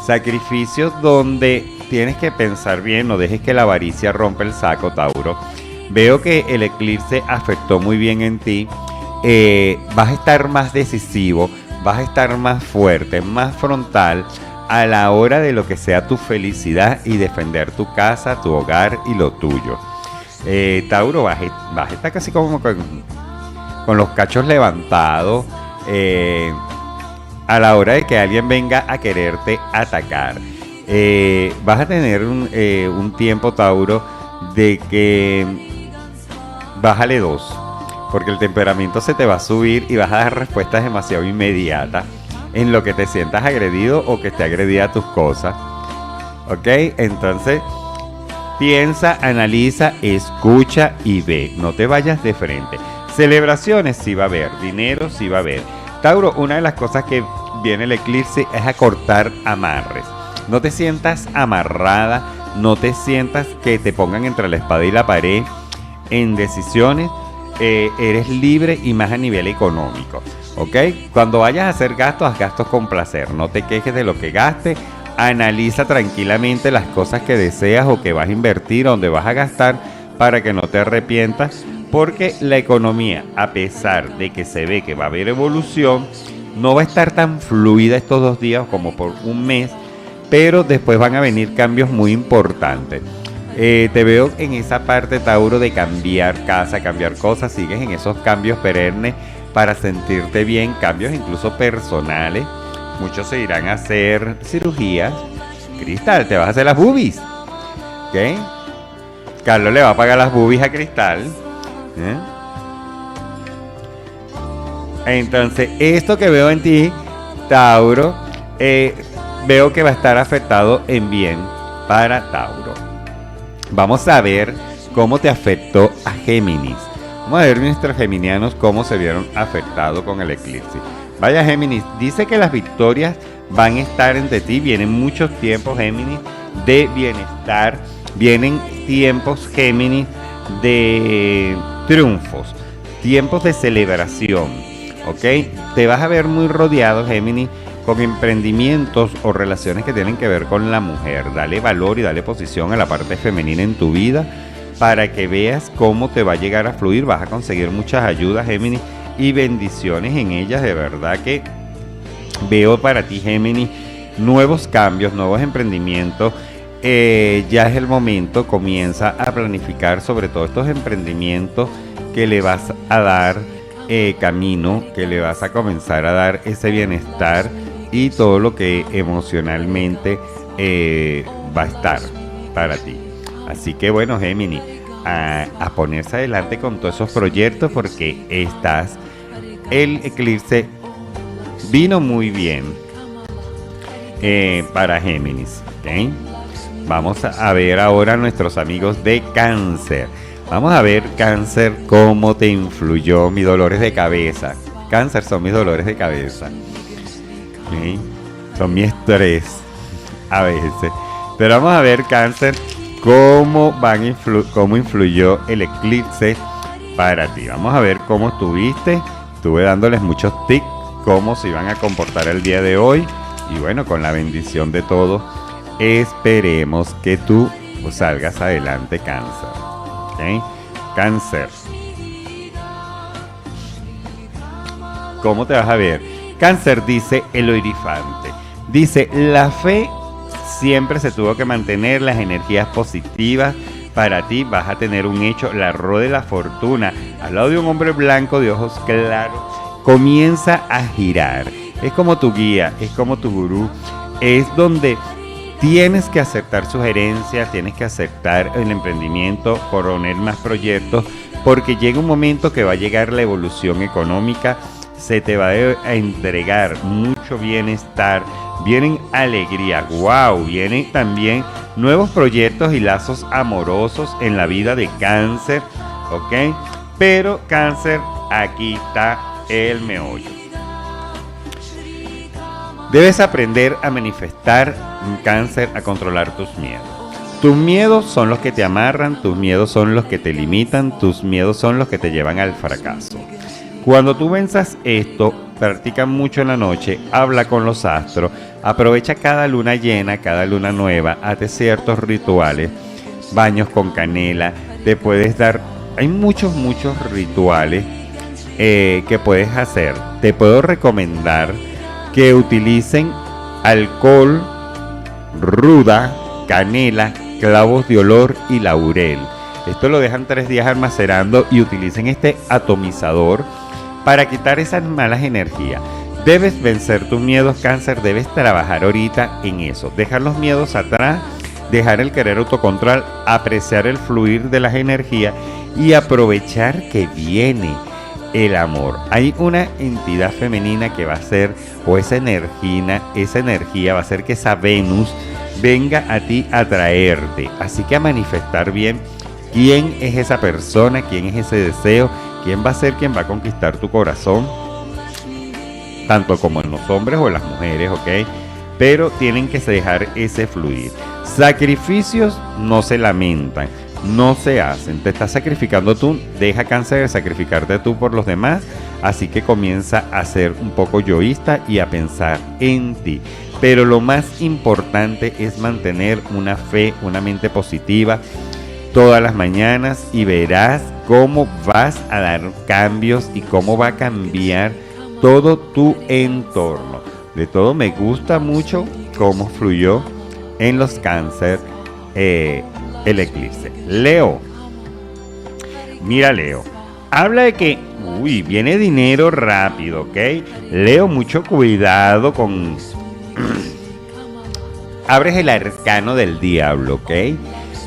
sacrificios donde tienes que pensar bien, no dejes que la avaricia rompa el saco, Tauro. Veo que el eclipse afectó muy bien en ti, vas a estar más decisivo, vas a estar más fuerte, más frontal a la hora de lo que sea tu felicidad y defender tu casa, tu hogar y lo tuyo. Tauro, vas a estar casi como con los cachos levantados a la hora de que alguien venga a quererte atacar. Vas a tener un tiempo, Tauro, de que bájale 2, porque el temperamento se te va a subir y vas a dar respuestas demasiado inmediatas en lo que te sientas agredido o que esté agredida tus cosas. ¿Ok? Entonces, piensa, analiza, escucha y ve. No te vayas de frente. Celebraciones sí va a haber, dinero sí va a haber. Tauro, una de las cosas que viene el eclipse es a cortar amarres. No te sientas amarrada, no te sientas que te pongan entre la espada y la pared en decisiones. Eres libre y más a nivel económico, ¿ok? Cuando vayas a hacer gastos, haz gastos con placer. No te quejes de lo que gastes. Analiza tranquilamente las cosas que deseas o que vas a invertir, donde vas a gastar, para que no te arrepientas. Porque la economía, a pesar de que se ve que va a haber evolución, no va a estar tan fluida estos 2 días como por un mes, pero después van a venir cambios muy importantes. Te veo en esa parte, Tauro, de cambiar casa, cambiar cosas. Sigues en esos cambios perennes para sentirte bien, cambios incluso personales. Muchos se irán a hacer cirugías. Cristal, te vas a hacer las boobies, ¿ok? Carlos le va a pagar las boobies a Cristal. Entonces, esto que veo en ti, Tauro, veo que va a estar afectado en bien para Tauro. Vamos a ver cómo te afectó a Géminis. Vamos a ver nuestros geminianos cómo se vieron afectados con el eclipse. Vaya, Géminis, dice que las victorias van a estar entre ti. Vienen muchos tiempos, Géminis, de bienestar. Vienen tiempos, Géminis, de triunfos, tiempos de celebración, ¿ok? Te vas a ver muy rodeado, Géminis, con emprendimientos o relaciones que tienen que ver con la mujer. Dale valor y dale posición a la parte femenina en tu vida para que veas cómo te va a llegar a fluir. Vas a conseguir muchas ayudas, Géminis, y bendiciones en ellas. De verdad que veo para ti, Géminis, nuevos cambios, nuevos emprendimientos. Ya es el momento, comienza a planificar sobre todo estos emprendimientos que le vas a dar camino, que le vas a comenzar a dar ese bienestar y todo lo que emocionalmente va a estar para ti. Así que bueno, Géminis, a ponerse adelante con todos esos proyectos, porque el eclipse vino muy bien para Géminis, ¿ok? Vamos a ver ahora a nuestros amigos de Cáncer. Vamos a ver, Cáncer, cómo te influyó mis dolores de cabeza. Cáncer son mis dolores de cabeza. ¿Sí? Son mi estrés a veces. Pero vamos a ver, Cáncer, cómo influyó el eclipse para ti. Vamos a ver cómo estuviste. Estuve dándoles muchos tips, cómo se iban a comportar el día de hoy. Y bueno, con la bendición de todos, esperemos que tú salgas adelante, Cáncer. ¿Ok? Cáncer. ¿Cómo te vas a ver? Cáncer, dice el Hierophante. Dice, la fe siempre se tuvo que mantener, las energías positivas. Para ti vas a tener un hecho, la rueda de la fortuna, al lado de un hombre blanco de ojos claros, comienza a girar. Es como tu guía, es como tu gurú, es donde tienes que aceptar sugerencias, tienes que aceptar el emprendimiento, poner más proyectos, porque llega un momento que va a llegar la evolución económica, se te va a entregar mucho bienestar, vienen alegría, wow, vienen también nuevos proyectos y lazos amorosos en la vida de Cáncer, ¿ok? Pero Cáncer, aquí está el meollo. Debes aprender a manifestar, Cáncer, a controlar tus miedos. Tus miedos son los que te amarran, tus miedos son los que te limitan, tus miedos son los que te llevan al fracaso. Cuando tú venzas esto, practica mucho en la noche, habla con los astros, aprovecha cada luna llena, cada luna nueva, hazte ciertos rituales, baños con canela, te puedes dar, hay muchos rituales que puedes hacer. Te puedo recomendar que utilicen alcohol, ruda, canela, clavos de olor y laurel. Esto lo dejan 3 días almacenando y utilicen este atomizador para quitar esas malas energías. Debes vencer tus miedos, Cáncer, debes trabajar ahorita en eso. Dejar los miedos atrás, dejar el querer autocontrol, apreciar el fluir de las energías y aprovechar que viene el amor. Hay una entidad femenina que va a ser, o esa energía va a hacer que esa Venus venga a ti a traerte. Así que a manifestar bien quién es esa persona, quién es ese deseo, quién va a ser quien va a conquistar tu corazón, tanto como en los hombres o en las mujeres, ¿ok? Pero tienen que dejar ese fluir. Sacrificios no se lamentan, no se hacen. Te estás sacrificando tú, deja, Cáncer, de sacrificarte tú por los demás. Así que comienza a ser un poco yoísta y a pensar en ti. Pero lo más importante es mantener una fe, una mente positiva todas las mañanas, y verás cómo vas a dar cambios y cómo va a cambiar todo tu entorno. De todo, me gusta mucho cómo fluyó en los Cáncer el eclipse. Leo, mira, Leo, habla de que viene dinero rápido, ¿ok? Leo, mucho cuidado con abres el arcano del diablo, ¿ok?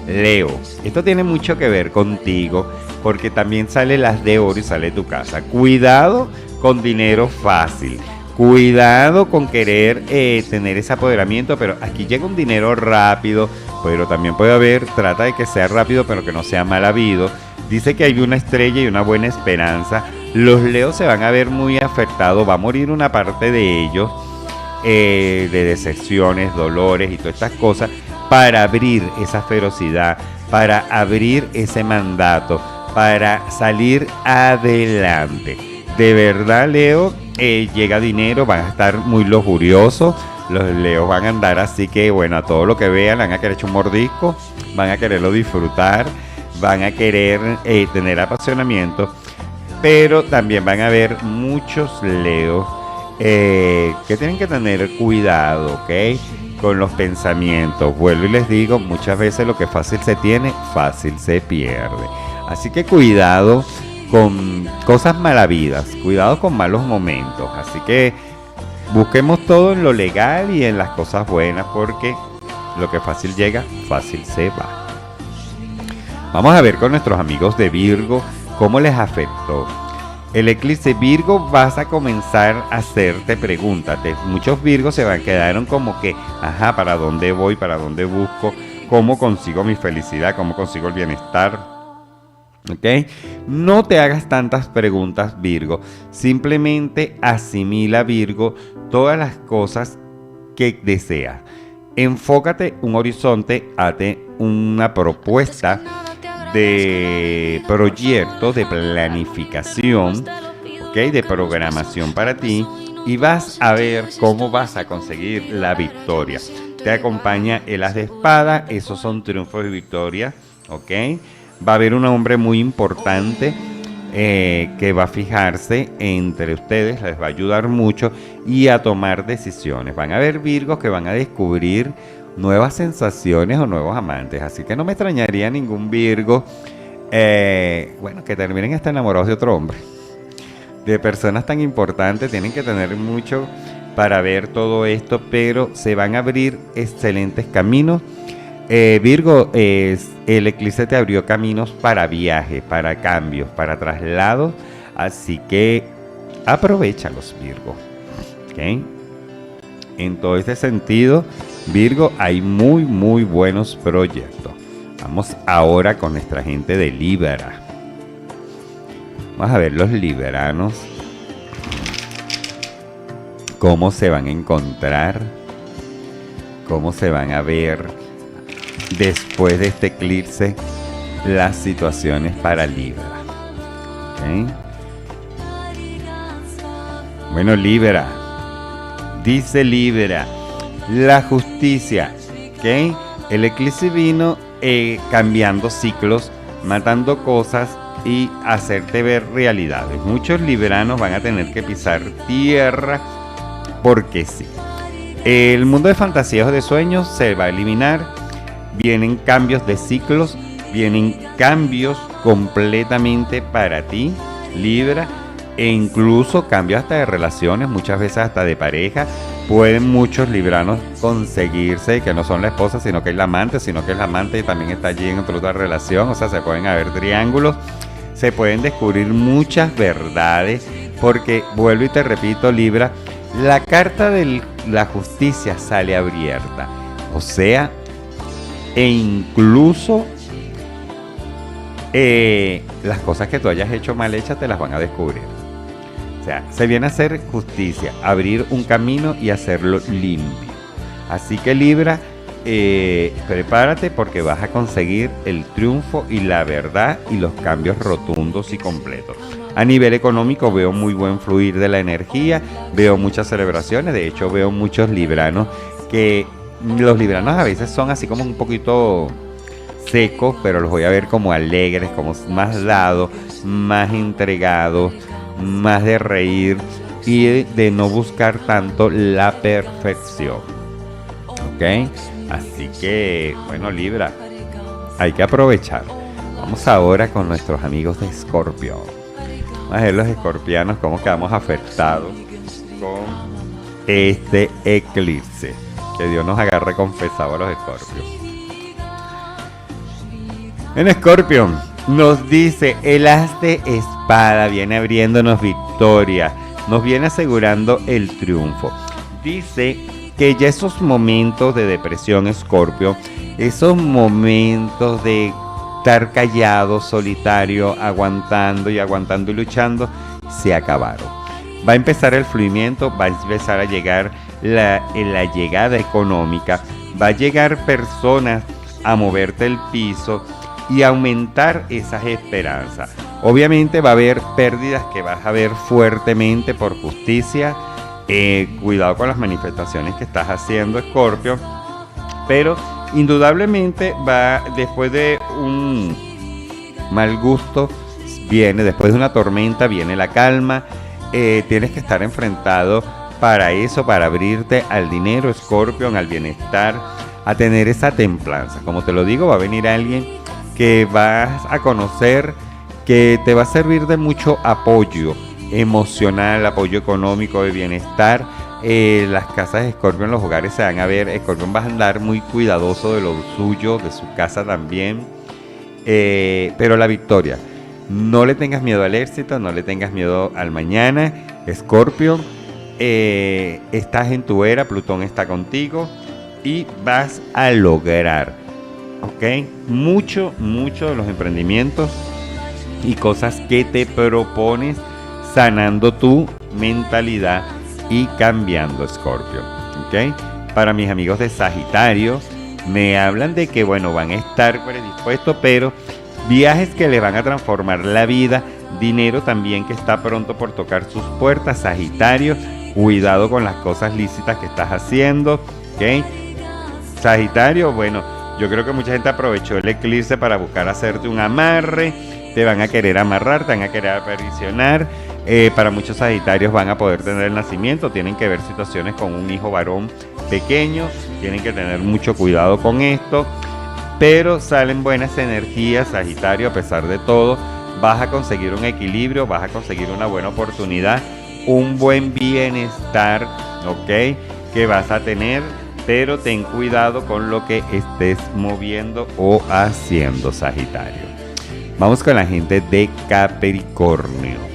Leo, esto tiene mucho que ver contigo, porque también sale las de oro y sale tu casa. Cuidado con dinero fácil, cuidado con querer tener ese apoderamiento, pero aquí llega un dinero rápido, pero también puede haber, trata de que sea rápido, pero que no sea mal habido. Dice que hay una estrella y una buena esperanza. Los Leos se van a ver muy afectados, va a morir una parte de ellos, de decepciones, dolores y todas estas cosas, para abrir esa ferocidad, para abrir ese mandato, para salir adelante. De verdad, Leo, llega dinero, van a estar muy lujuriosos, los Leos van a andar así que, bueno, a todo lo que vean, van a querer echar un mordisco, van a quererlo disfrutar, van a querer tener apasionamiento, pero también van a haber muchos Leos que tienen que tener cuidado, ¿ok? Con los pensamientos. Vuelvo y les digo, muchas veces lo que fácil se tiene, fácil se pierde. Así que cuidado con cosas malavidas, cuidado con malos momentos. Así que busquemos todo en lo legal y en las cosas buenas, porque lo que fácil llega, fácil se va. Vamos a ver con nuestros amigos de Virgo cómo les afectó el eclipse. Virgo, vas a comenzar a hacerte preguntas. Muchos Virgos se quedaron como que, ¿para dónde voy? ¿Para dónde busco? ¿Cómo consigo mi felicidad? ¿Cómo consigo el bienestar? ¿Ok? No te hagas tantas preguntas, Virgo. Simplemente asimila, Virgo, todas las cosas que deseas. Enfócate un horizonte, hazte una propuesta de proyectos, de planificación, ¿okay? De programación para ti, y vas a ver cómo vas a conseguir la victoria. te acompaña el as de espada, esos son triunfos y victorias, ¿ok? Va a haber un hombre muy importante que va a fijarse entre ustedes, les va a ayudar mucho y a tomar decisiones. Van a haber Virgos que van a descubrir nuevas sensaciones o nuevos amantes, así que no me extrañaría ningún Virgo, que terminen hasta enamorados de otro hombre. De personas tan importantes, tienen que tener mucho para ver todo esto, pero se van a abrir excelentes caminos. Virgo, el eclipse te abrió caminos para viajes, para cambios, para traslados, así que aprovéchalos, Virgo. ¿Okay? En todo este sentido, Virgo, hay muy, muy buenos proyectos. Vamos ahora con nuestra gente de Libra. Vamos a ver los libranos, cómo se van a encontrar, cómo se van a ver después de este eclipse, las situaciones para Libra. ¿Okay? Bueno, Libra, dice Libra, la justicia, ¿okay? El eclipse vino cambiando ciclos, matando cosas y hacerte ver realidades. Muchos libranos van a tener que pisar tierra porque sí. El mundo de fantasías o de sueños se va a eliminar. Vienen cambios de ciclos, vienen cambios completamente para ti, Libra, e incluso cambios hasta de relaciones, muchas veces hasta de pareja. Pueden muchos libranos conseguirse que no son la esposa, sino que es la amante, sino que es la amante y también está allí en otra relación. O sea, se pueden haber triángulos, se pueden descubrir muchas verdades, porque vuelvo y te repito, Libra, la carta de la justicia sale abierta. O sea, e incluso las cosas que tú hayas hecho mal hechas te las van a descubrir. O sea, se viene a hacer justicia, abrir un camino y hacerlo limpio. Así que Libra, prepárate porque vas a conseguir el triunfo y la verdad y los cambios rotundos y completos. A nivel económico veo muy buen fluir de la energía, veo muchas celebraciones, de hecho veo muchos libranos que... Los libranos a veces son así como un poquito secos, pero los voy a ver como alegres, como más dados, más entregados, más de reír y de no buscar tanto la perfección. ¿Ok? Así que, bueno, Libra, hay que aprovechar. Vamos ahora con nuestros amigos de Escorpio. Vamos a ver los escorpianos cómo quedamos afectados con este eclipse. Que Dios nos agarre confesado a los Escorpios. En Escorpio nos dice el as de espada viene abriéndonos victoria, nos viene asegurando el triunfo. Dice que ya esos momentos de depresión, Escorpio, esos momentos de estar callado, solitario, aguantando y luchando, se acabaron. Va a empezar el fluimiento, va a empezar a llegar la llegada económica, va a llegar personas a moverte el piso y aumentar esas esperanzas. Obviamente va a haber pérdidas que vas a ver fuertemente por justicia. Cuidado con las manifestaciones que estás haciendo, Escorpio, pero indudablemente va, después de un mal gusto viene, después de una tormenta viene la calma. Tienes que estar enfrentado para eso, para abrirte al dinero, Escorpión, al bienestar, a tener esa templanza. Como te lo digo, va a venir alguien que vas a conocer, que te va a servir de mucho apoyo emocional, apoyo económico, de bienestar. Las casas de Escorpión, los hogares se van a ver. Escorpión va a andar muy cuidadoso de lo suyo, de su casa también. Pero la victoria. No le tengas miedo al éxito, no le tengas miedo al mañana, Escorpio. Estás en tu era, Plutón está contigo y vas a lograr, ¿ok? Mucho de los emprendimientos y cosas que te propones, sanando tu mentalidad y cambiando, Escorpio, ¿ok? Para mis amigos de Sagitario, me hablan de que, bueno, van a estar predispuestos, pero viajes que le van a transformar la vida, dinero también que está pronto por tocar sus puertas, Sagitario. Cuidado con las cosas lícitas que estás haciendo, ¿ok? Sagitario, bueno, yo creo que mucha gente aprovechó el eclipse para buscar hacerte un amarre, te van a querer amarrar, te van a querer aprisionar. Para muchos sagitarios van a poder tener el nacimiento, tienen que ver situaciones con un hijo varón pequeño, tienen que tener mucho cuidado con esto, pero salen buenas energías, Sagitario, a pesar de todo, vas a conseguir un equilibrio, vas a conseguir una buena oportunidad, un buen bienestar, ¿ok? Que vas a tener, pero ten cuidado con lo que estés moviendo o haciendo, Sagitario. Vamos con la gente de Capricornio.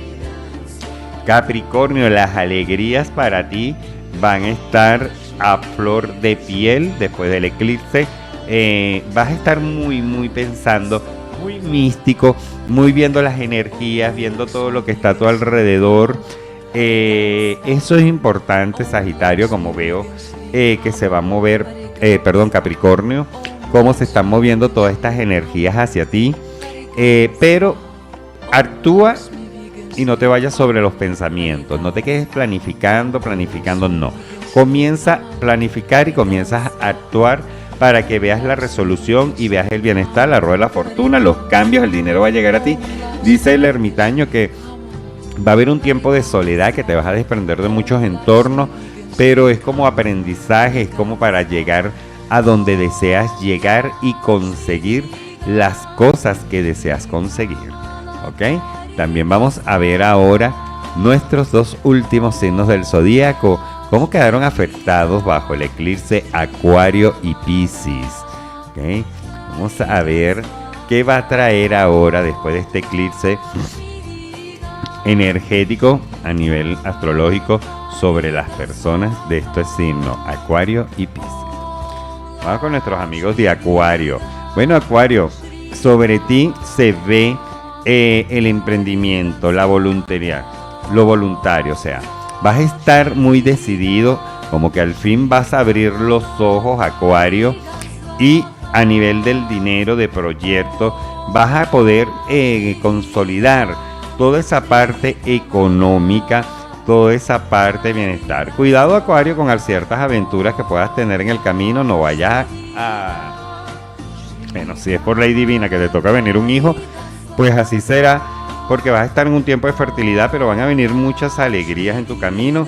Capricornio, las alegrías para ti van a estar a flor de piel después del eclipse. Vas a estar muy pensando, muy místico, muy viendo las energías, viendo todo lo que está a tu alrededor. Eso es importante, Sagitario, como veo que se va a mover, Capricornio, cómo se están moviendo todas estas energías hacia ti. Pero actúa y no te vayas sobre los pensamientos, no te quedes planificando, no. Comienza a planificar y comienzas a actuar para que veas la resolución y veas el bienestar, la rueda de la fortuna, los cambios, el dinero va a llegar a ti. Dice el ermitaño que va a haber un tiempo de soledad, que te vas a desprender de muchos entornos, pero es como aprendizaje, es como para llegar a donde deseas llegar y conseguir las cosas que deseas conseguir, ¿ok? También vamos a ver ahora nuestros dos últimos signos del zodíaco, cómo quedaron afectados bajo el eclipse Acuario y Piscis, ¿ok? Vamos a ver qué va a traer ahora después de este eclipse energético a nivel astrológico sobre las personas de estos signos, Acuario y Piscis. Vamos con nuestros amigos de Acuario. Bueno, Acuario, sobre ti se ve el emprendimiento, la voluntariedad, lo voluntario, o sea, vas a estar muy decidido, como que al fin vas a abrir los ojos, Acuario, y a nivel del dinero, de proyecto, vas a poder consolidar toda esa parte económica, toda esa parte de bienestar. Cuidado, Acuario, con ciertas aventuras que puedas tener en el camino, no vayas a... Bueno, si es por ley divina que te toca venir un hijo, pues así será, porque vas a estar en un tiempo de fertilidad, pero van a venir muchas alegrías en tu camino.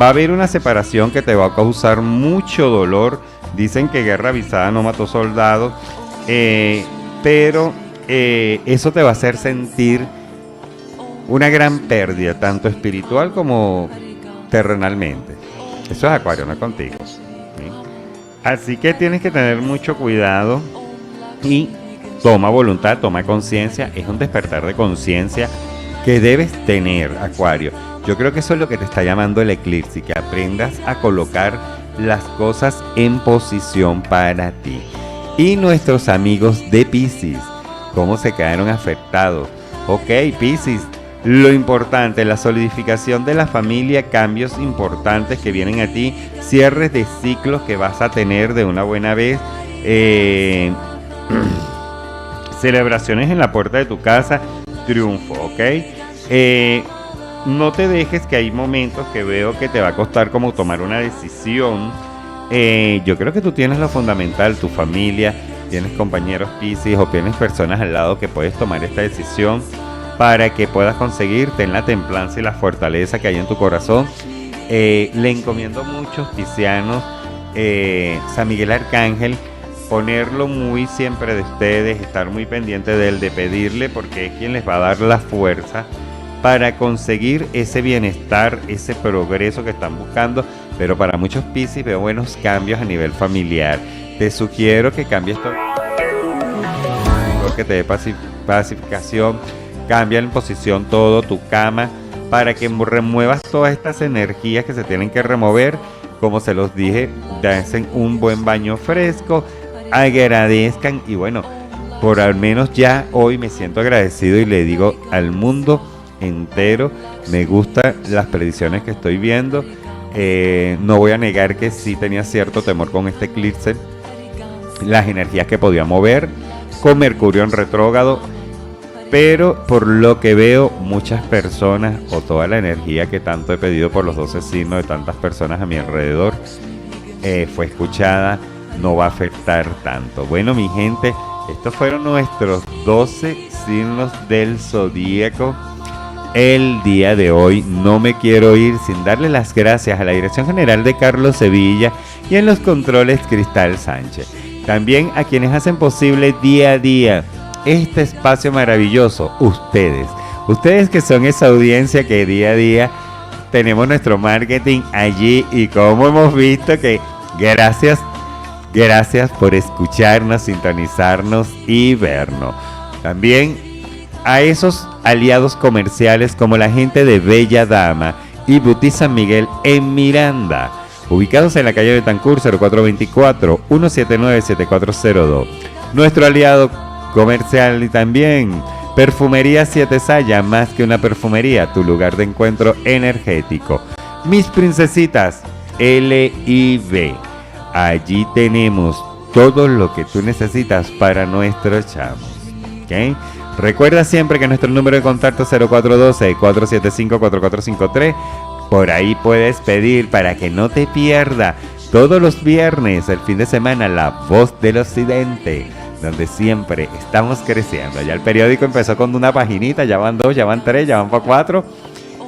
Va a haber una separación que te va a causar mucho dolor. Dicen que guerra avisada no mató soldados, pero eso te va a hacer sentir una gran pérdida, tanto espiritual como terrenalmente. Eso es Acuario, no es contigo, ¿sí? Así que tienes que tener mucho cuidado y toma voluntad, toma conciencia. Es un despertar de conciencia que debes tener, Acuario. Yo creo que eso es lo que te está llamando el eclipse, que aprendas a colocar las cosas en posición para ti. Y nuestros amigos de Piscis, ¿cómo se quedaron afectados? Ok, Piscis, lo importante, la solidificación de la familia, cambios importantes que vienen a ti, cierres de ciclos que vas a tener de una buena vez, celebraciones en la puerta de tu casa, triunfo, ¿ok? No te dejes, que hay momentos que veo que te va a costar como tomar una decisión. Yo creo que tú tienes lo fundamental, tu familia, tienes compañeros Piscis o tienes personas al lado que puedes tomar esta decisión para que puedas conseguir. Ten la templanza y la fortaleza que hay en tu corazón. Le encomiendo muchos piscianos, San Miguel Arcángel, ponerlo muy siempre de ustedes, estar muy pendiente de él, de pedirle, porque es quien les va a dar la fuerza para conseguir ese bienestar, ese progreso que están buscando. Pero para muchos Piscis veo buenos cambios a nivel familiar. Te sugiero que cambies todo, que te dé pacificación, cambia en posición todo, tu cama, para que remuevas todas estas energías que se tienen que remover. Como se los dije, hacen un buen baño fresco, agradezcan, y bueno, por al menos ya hoy me siento agradecido y le digo al mundo entero, me gustan las predicciones que estoy viendo. No voy a negar que sí tenía cierto temor con este eclipse, las energías que podía mover con Mercurio en retrógrado, pero por lo que veo, muchas personas, o toda la energía que tanto he pedido por los 12 signos de tantas personas a mi alrededor, fue escuchada. no va a afectar tanto. Bueno, mi gente, estos fueron nuestros 12 signos del zodíaco. El día de hoy no me quiero ir sin darle las gracias a la Dirección General de Carlos Sevilla y en los controles Cristal Sánchez. También a quienes hacen posible día a día este espacio maravilloso, ustedes que son esa audiencia que día a día tenemos nuestro marketing allí, y como hemos visto que gracias por escucharnos, sintonizarnos y vernos. También a esos aliados comerciales como la gente de Bella Dama y Boutique San Miguel en Miranda, ubicados en la calle Betancourt 0424-179-7402. Nuestro aliado comercial y también Perfumería Siete Saya, más que una perfumería, tu lugar de encuentro energético. Mis princesitas LIV, allí tenemos todo lo que tú necesitas para nuestros chamos, ¿ok? Recuerda siempre que nuestro número de contacto es 0412-475-4453. Por ahí puedes pedir para que no te pierda todos los viernes, el fin de semana, La Voz del Occidente, donde siempre estamos creciendo. Ya el periódico empezó con una paginita, ya van 2, ya van 3, ya van para 4.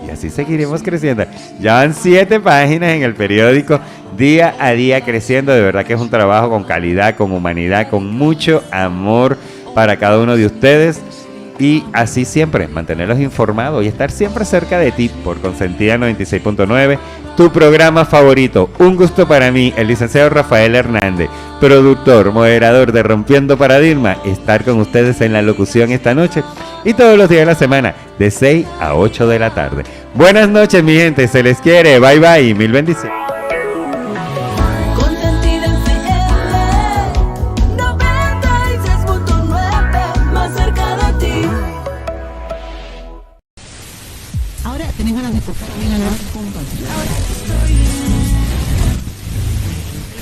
Y así seguiremos creciendo. Ya van 7 páginas en el periódico, día a día creciendo. De verdad que es un trabajo con calidad, con humanidad, con mucho amor para cada uno de ustedes. Y así siempre mantenerlos informados y estar siempre cerca de ti por Consentida 96.9, tu programa favorito. Un gusto para mí, el licenciado Rafael Hernández, productor, moderador de Rompiendo Paradigma, estar con ustedes en la locución esta noche y todos los días de la semana de 6 a 8 de la tarde. Buenas noches, mi gente, se les quiere, bye bye, mil bendiciones.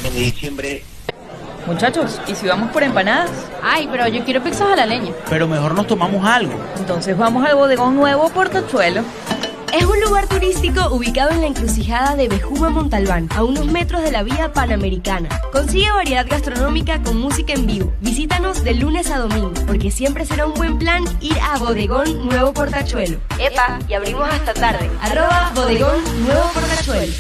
En diciembre. Muchachos, ¿y si vamos por empanadas? Ay, pero yo quiero pizzas a la leña. Pero mejor nos tomamos algo. Entonces vamos al Bodegón Nuevo Portachuelo. Es un lugar turístico ubicado en la encrucijada de Bejuma Montalbán, a unos metros de la vía Panamericana. Consigue variedad gastronómica con música en vivo. Visítanos de lunes a domingo, porque siempre será un buen plan ir a Bodegón Nuevo Portachuelo. ¡Epa! Y abrimos hasta tarde. @Bodegón Nuevo Portachuelo.